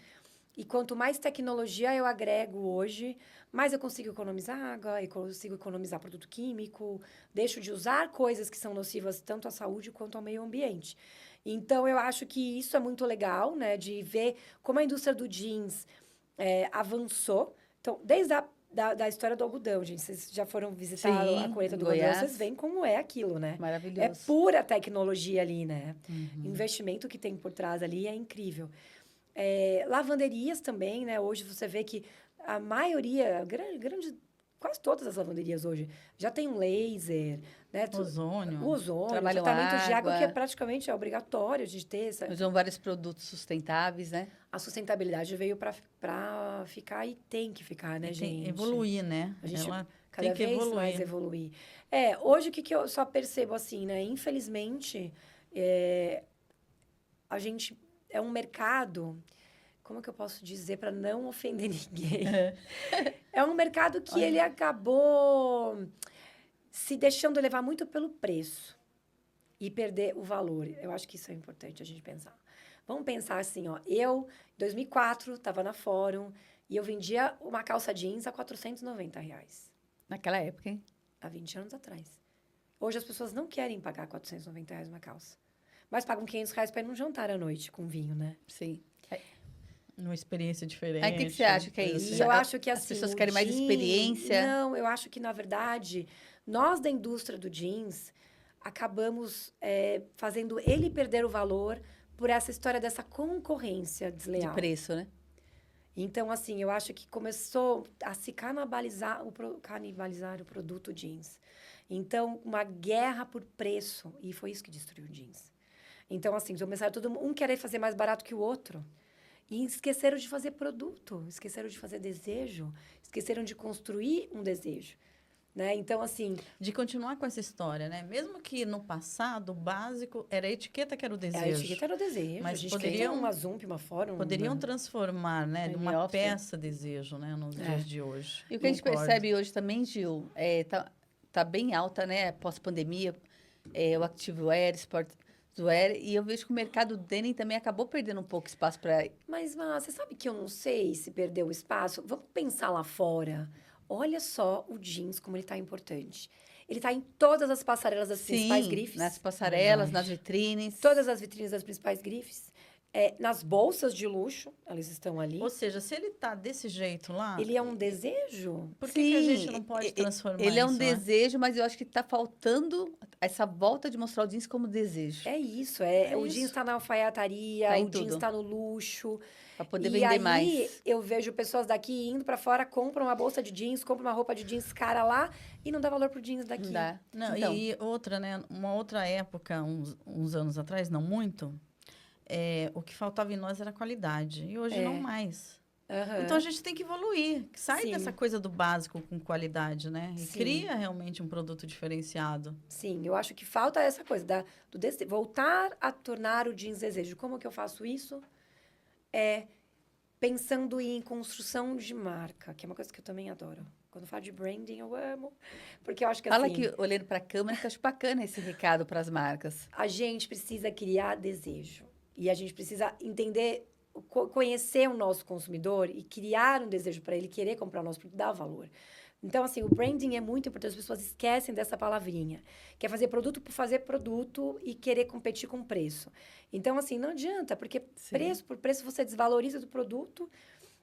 E quanto mais tecnologia eu agrego hoje, mais eu consigo economizar água, eu consigo economizar produto químico, deixo de usar coisas que são nocivas tanto à saúde quanto ao meio ambiente. Então, eu acho que isso é muito legal, né? De ver como a indústria do jeans avançou. Então, desde da história do algodão, gente. Vocês já foram visitar Sim, a colheita em do Goiás. algodão, vocês veem como é aquilo, né? Maravilhoso. É pura tecnologia ali, né? O investimento que tem por trás ali é incrível. Lavanderias também, né? Hoje você vê que a maioria, quase todas as lavanderias hoje já tem um laser, né? Ozônio. O ozônio, Trabalham tratamento de água que é água. praticamente obrigatório de ter. Usam vários produtos sustentáveis, né? A sustentabilidade veio para ficar e tem que ficar, né, E tem gente? evoluir, né? A gente Ela cada tem que vez evoluir. mais evoluir. Hoje o que eu só percebo assim, né? Infelizmente, a gente é um mercado, como que eu posso dizer para não ofender ninguém? É um mercado que ele acabou se deixando levar muito pelo preço e perder o valor. Eu acho que isso é importante a gente pensar. Vamos pensar assim, ó. Eu, em 2004, estava na Fórum e eu vendia uma calça jeans a R$490. Naquela época, hein? Há 20 anos atrás. Hoje as pessoas não querem pagar R$490 uma calça. Mas pagam R$500 para ir num jantar à noite com vinho, né? Sim. Uma experiência diferente. Aí, o que você acha que é isso? E eu acho que As assim, pessoas o querem mais jeans- experiência. Não, eu acho que, na verdade, nós da indústria do jeans acabamos fazendo ele perder o valor por essa história dessa concorrência De desleal. preço, né? Então, assim, eu acho que começou a se canibalizar o produto jeans. Então, uma guerra por preço. E foi isso que destruiu o jeans. Então, assim, começaram todo mundo, um querer fazer mais barato que o outro. E esqueceram de fazer produto, esqueceram de fazer desejo, esqueceram de construir um desejo. Né? Então, assim... De continuar com essa história, né? Mesmo que no passado, o básico era a etiqueta que era o desejo. A etiqueta era o desejo. Mas a gente poderiam, uma Zump, uma Fórum. Poderiam transformar, né? De uma off. peça desejo, né? Nos dias de hoje. E o que a gente percebe hoje também, Gil, tá bem alta, né? Pós-pandemia, o activewear, sportswear. E eu vejo que o mercado denim também acabou perdendo um pouco espaço para... Mas, você sabe que eu não sei se perdeu o espaço? Vamos pensar lá fora. Olha só o jeans, como ele está importante. Ele está em todas as passarelas das principais grifes. Nas passarelas, nas vitrines. Todas as vitrines das principais grifes. Nas bolsas de luxo, elas estão ali. Ou seja, se ele está desse jeito lá... Ele é um desejo? Por que a gente não pode transformar isso? Ele é um desejo, mas eu acho que está faltando essa volta de mostrar o jeans como desejo. É isso. O jeans está na alfaiataria, o jeans está no luxo. Para poder vender mais. E aí, eu vejo pessoas daqui indo para fora, compram uma bolsa de jeans, compram uma roupa de jeans cara lá e não dá valor pro jeans daqui. Não dá. Não, então, e outra, né? Uma outra época, uns anos atrás, não muito, o que faltava em nós era qualidade. E hoje não mais. Uhum. Então, a gente tem que evoluir. Sai dessa coisa do básico com qualidade, né? E cria realmente um produto diferenciado. Sim, eu acho que falta essa coisa voltar a tornar o jeans desejo. Como que eu faço isso? Pensando em construção de marca, que é uma coisa que eu também adoro. Quando eu falo de branding, eu amo. Porque eu acho que Fala assim... que, olhando para a câmera, que eu acho bacana esse recado para as marcas. A gente precisa criar desejo. E a gente precisa entender, conhecer o nosso consumidor e criar um desejo para ele querer comprar o nosso produto, dar valor. Então, assim, o branding é muito importante. As pessoas esquecem dessa palavrinha. Que é fazer produto por fazer produto e querer competir com preço. Então, assim, não adianta, porque preço por preço você desvaloriza do produto,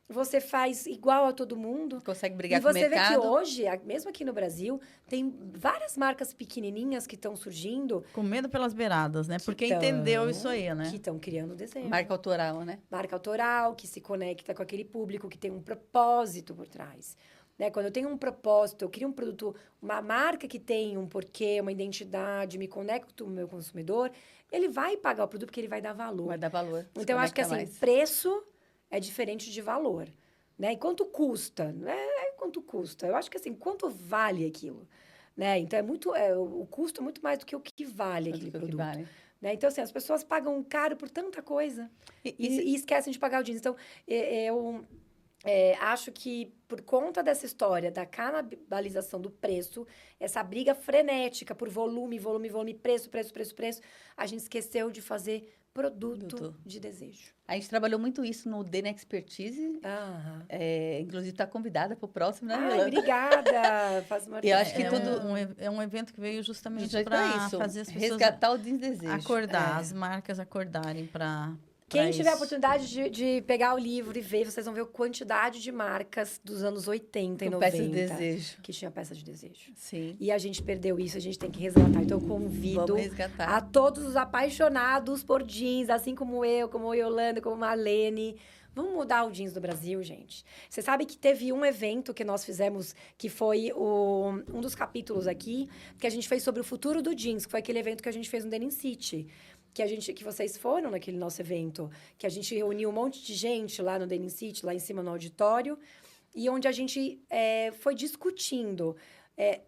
você faz igual a todo mundo. Consegue brigar com o mercado. E você vê que hoje, mesmo aqui no Brasil, tem várias marcas pequenininhas que estão surgindo. Com medo pelas beiradas, né? Porque entendeu isso aí, né? Que estão criando desenho. Marca autoral, né? Marca autoral, que se conecta com aquele público, que tem um propósito por trás. Né? Quando eu tenho um propósito, eu crio um produto, uma marca que tem um porquê, uma identidade, me conecto com o meu consumidor, ele vai pagar o produto porque ele vai dar valor. Vai dar valor. Então, eu acho que assim, preço é diferente de valor. Né? E quanto custa? Não é quanto custa. Eu acho que assim, quanto vale aquilo? Né? Então, o custo é muito mais do que o que vale aquele produto. Vale. Né? Então, assim, as pessoas pagam caro por tanta coisa e esquecem de pagar o jeans. Então, eu... acho que por conta dessa história da canibalização do preço, essa briga frenética por volume, preço, a gente esqueceu de fazer produto de desejo. A gente trabalhou muito isso no Dene Expertise. Inclusive, está convidada para o próximo, né, Milana? Obrigada! Faz uma eu acho que é um evento que veio justamente para fazer as pessoas... Resgatar o desejo. Acordar, as marcas acordarem para... Quem tiver a oportunidade de pegar o livro e ver, vocês vão ver a quantidade de marcas dos anos 80 e 90. Peça de desejo. Que tinha peça de desejo. Sim. E a gente perdeu isso, a gente tem que resgatar. Então, eu convido a todos os apaixonados por jeans, assim como eu, como a Yolanda, como a Marlene. Vamos mudar o jeans do Brasil, gente. Você sabe que teve um evento que nós fizemos, que foi um dos capítulos aqui, que a gente fez sobre o futuro do jeans, que foi aquele evento que a gente fez no Denim City. Que vocês foram naquele nosso evento, que a gente reuniu um monte de gente lá no Denim City, lá em cima no auditório, e onde a gente foi discutindo. E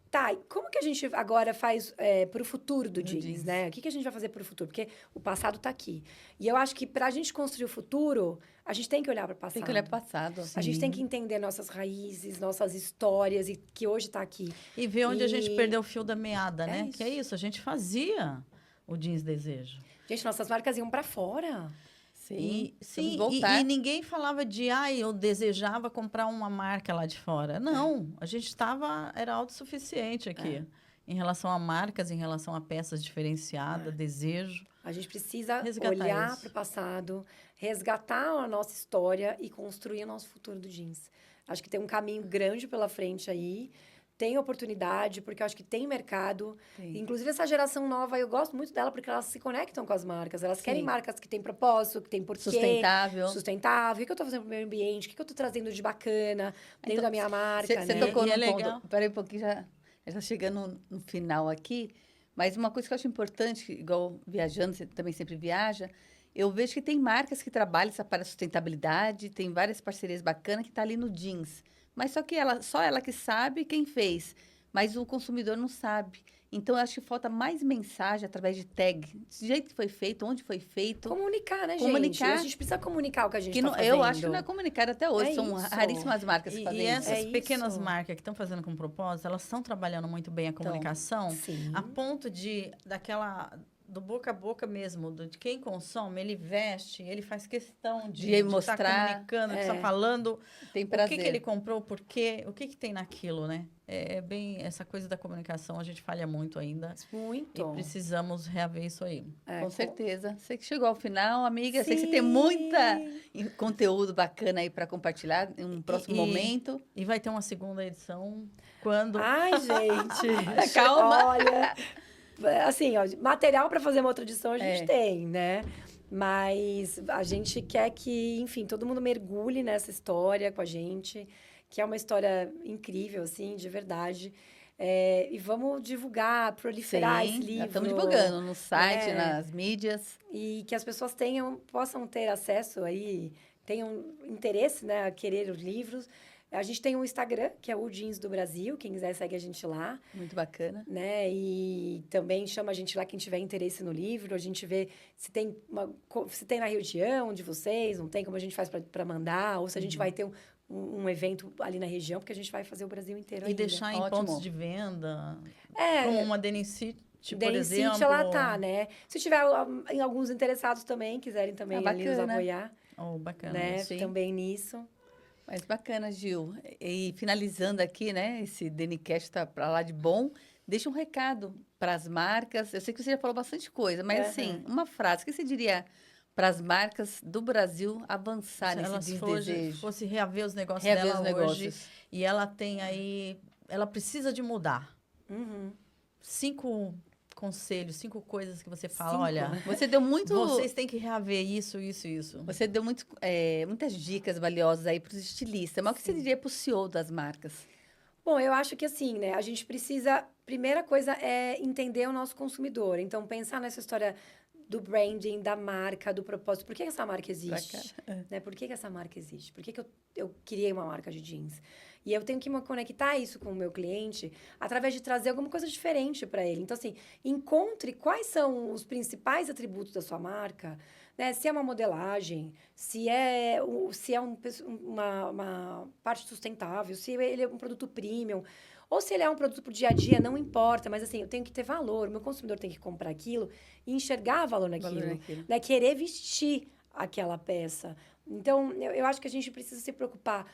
como que a gente agora faz para o futuro do jeans, né? O que a gente vai fazer para o futuro? Porque o passado está aqui. E eu acho que para a gente construir o futuro, a gente tem que olhar para o passado. Tem que olhar para o passado. A gente tem que entender nossas raízes, nossas histórias, e que hoje está aqui. E ver onde a gente perdeu o fio da meada, né? Que é isso, a gente fazia o jeans desejo. Gente, nossas marcas iam para fora. Sim, e ninguém falava de, eu desejava comprar uma marca lá de fora. Não, a gente era autossuficiente aqui. Em relação a marcas, em relação a peças diferenciadas, desejo. A gente precisa olhar para o passado, resgatar a nossa história e construir o nosso futuro do jeans. Acho que tem um caminho grande pela frente aí. tem oportunidade, porque eu acho que tem mercado. Tem. Inclusive, essa geração nova, eu gosto muito dela porque elas se conectam com as marcas. Elas querem Sim. marcas que têm propósito, que têm porquê. Sustentável. Sustentável. O que eu tô fazendo pro meio ambiente? O que eu tô trazendo de bacana dentro Então, da minha marca, Você né? tocou E é num legal. ponto. Peraí um pouquinho, já tá chegando no final aqui. Mas uma coisa que eu acho importante, igual viajando, você também sempre viaja, eu vejo que tem marcas que trabalham essa para a sustentabilidade, tem várias parcerias bacanas que tá ali no jeans. Mas só que só ela que sabe quem fez, mas o consumidor não sabe. Então, eu acho que falta mais mensagem através de tag, do jeito que foi feito, onde foi feito. Comunicar, né, gente? Comunicar. A gente precisa comunicar o que a gente Que tá não, fazendo. eu acho que não é comunicado até hoje. É São isso. raríssimas marcas que fazem E isso. essas É pequenas isso. marcas que estão fazendo com propósito, elas estão trabalhando muito bem a comunicação, Sim. a ponto do boca a boca mesmo, de quem consome, ele veste, ele faz questão De de estar mostrar, comunicando, de estar falando Tem o prazer. que ele comprou, por quê, o que tem naquilo, né? É bem essa coisa da comunicação, a gente falha muito ainda. Muito. E precisamos reaver isso aí. Com certeza. Você que chegou ao final, amiga. Sei que você Sim. tem muita conteúdo bacana aí para compartilhar em um próximo E- momento. E vai ter uma segunda edição quando Ai, gente. Calma. Olha, assim, ó, material para fazer uma outra edição a gente É. tem, né? Mas a gente quer que, enfim, todo mundo mergulhe nessa história com a gente, que é uma história incrível, assim, de verdade. E vamos divulgar, proliferar esse Sim, livro. já estamos divulgando no site, né? nas mídias. E que as pessoas possam ter acesso aí, tenham interesse, né, a querer os livros. A gente tem um Instagram, que é o Jeans do Brasil, quem quiser segue a gente lá, Muito bacana. né? E também chama a gente lá quem tiver interesse no livro, a gente vê se tem se tem na região de vocês, não tem como a gente faz para mandar, ou se a gente vai ter um evento ali na região, porque a gente vai fazer o Brasil inteiro e ainda. deixar em Ótimo. pontos de venda, É, como uma Denicite, por Denicite, exemplo. ela tá, né? Se tiver em alguns interessados também, quiserem também ali nos bacana. apoiar, Oh, bacana né? isso. Sim. Também nisso. Mas bacana, Gil. E finalizando aqui, né? Esse DNCast está para lá de bom. Deixa um recado para as marcas. Eu sei que você já falou bastante coisa, mas assim, uma frase. O que você diria para as marcas do Brasil avançar Se nesse elas desejo? fosse reaver os negócios Reaver dela os hoje, negócios. e ela tem aí, ela precisa de mudar. Uhum. 5 conselhos, 5 coisas que você fala, 5, olha, né? Você deu muito. vocês têm que reaver isso, isso, isso. Você deu muitas dicas valiosas aí para os estilistas. Mas o que você diria para o CEO das marcas? Bom, eu acho que assim, né? A gente precisa. Primeira coisa é entender o nosso consumidor. Então, pensar nessa história do branding, da marca, do propósito. Por que essa marca existe? Né? Por que essa marca existe? Por que eu criei uma marca de jeans? E eu tenho que me conectar isso com o meu cliente através de trazer alguma coisa diferente para ele. Então, assim, encontre quais são os principais atributos da sua marca, né? Se é uma modelagem, se é uma parte sustentável, se ele é um produto premium, ou se ele é um produto para o dia a dia, não importa. Mas, assim, eu tenho que ter valor. O meu consumidor tem que comprar aquilo e enxergar valor naquilo. Né? Querer vestir aquela peça. Então, eu acho que a gente precisa se preocupar.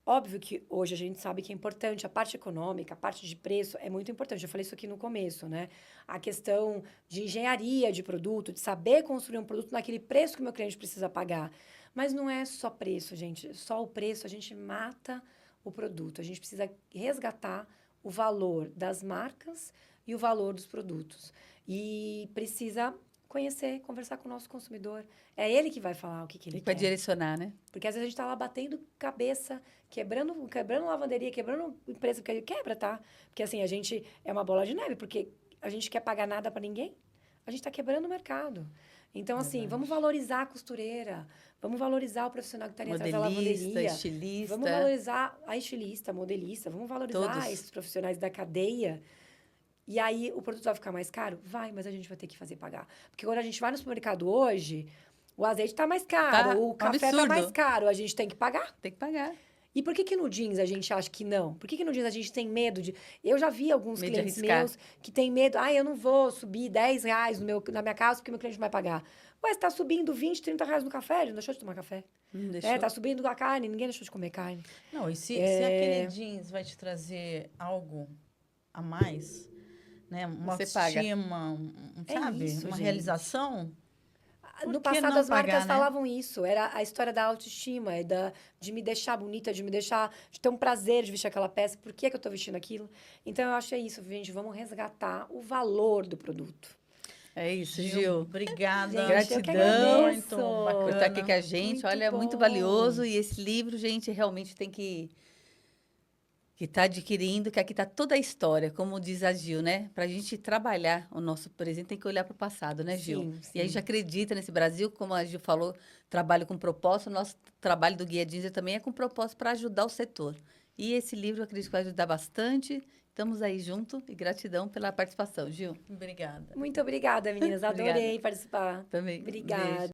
Óbvio que hoje a gente sabe que é importante a parte econômica, a parte de preço é muito importante. Eu falei isso aqui no começo, né? A questão de engenharia de produto, de saber construir um produto naquele preço que o meu cliente precisa pagar. Mas não é só preço, gente. Só o preço, a gente mata o produto. A gente precisa resgatar o valor das marcas e o valor dos produtos. E precisa conhecer, conversar com o nosso consumidor. É ele que vai falar o que ele quer. Para direcionar, né? Porque às vezes a gente está lá batendo cabeça, quebrando lavanderia, quebrando empresa, porque quebra, tá? Porque assim, a gente é uma bola de neve, porque a gente quer pagar nada para ninguém, a gente está quebrando o mercado. Então, assim, vamos valorizar a costureira, vamos valorizar o profissional que está ali atrás da lavanderia. Estilista. Vamos valorizar a estilista, a modelista, vamos valorizar esses profissionais da cadeia. E aí, o produto vai ficar mais caro? Vai, mas a gente vai ter que fazer pagar. Porque quando a gente vai no supermercado hoje, o azeite está mais caro, o café está mais caro, a gente tem que pagar. Tem que pagar. E por que no jeans a gente acha que não? Por que no jeans a gente tem medo de... Eu já vi alguns clientes meus que têm medo. Eu não vou subir R$10 na minha casa porque meu cliente não vai pagar. Ué, você tá subindo R$20, R$30 no café? Ele não deixou de tomar café. Tá subindo a carne, ninguém deixou de comer carne. Não, e se aquele jeans vai te trazer algo a mais, né? Uma você autoestima, sabe? Isso, uma gente. realização... Por no que passado não as marcas pagar, né? falavam isso. Era a história da autoestima, de me deixar bonita, de ter um prazer de vestir aquela peça. Por que que eu tô vestindo aquilo? Então, eu acho que é isso, gente. Vamos resgatar o valor do produto. É isso, Gil, Gil. obrigada. Gente, eu que Gratidão agradeço. Muito Por estar aqui com bacana. a gente. Muito Olha, muito bom. valioso. E esse livro, gente, realmente tem que tá adquirindo, que aqui tá toda a história, como diz a Gil, né? Para a gente trabalhar o nosso presente, tem que olhar para o passado, né, Gil? Sim, E a gente sim. acredita nesse Brasil, como a Gil falou, trabalho com propósito. O nosso trabalho do Guia Ginger também é com propósito para ajudar o setor. E esse livro eu acredito que vai ajudar bastante. Estamos aí junto e gratidão pela participação, Gil. Obrigada. Muito obrigada, meninas. Obrigada. Adorei participar. Também. Obrigada. Beijo.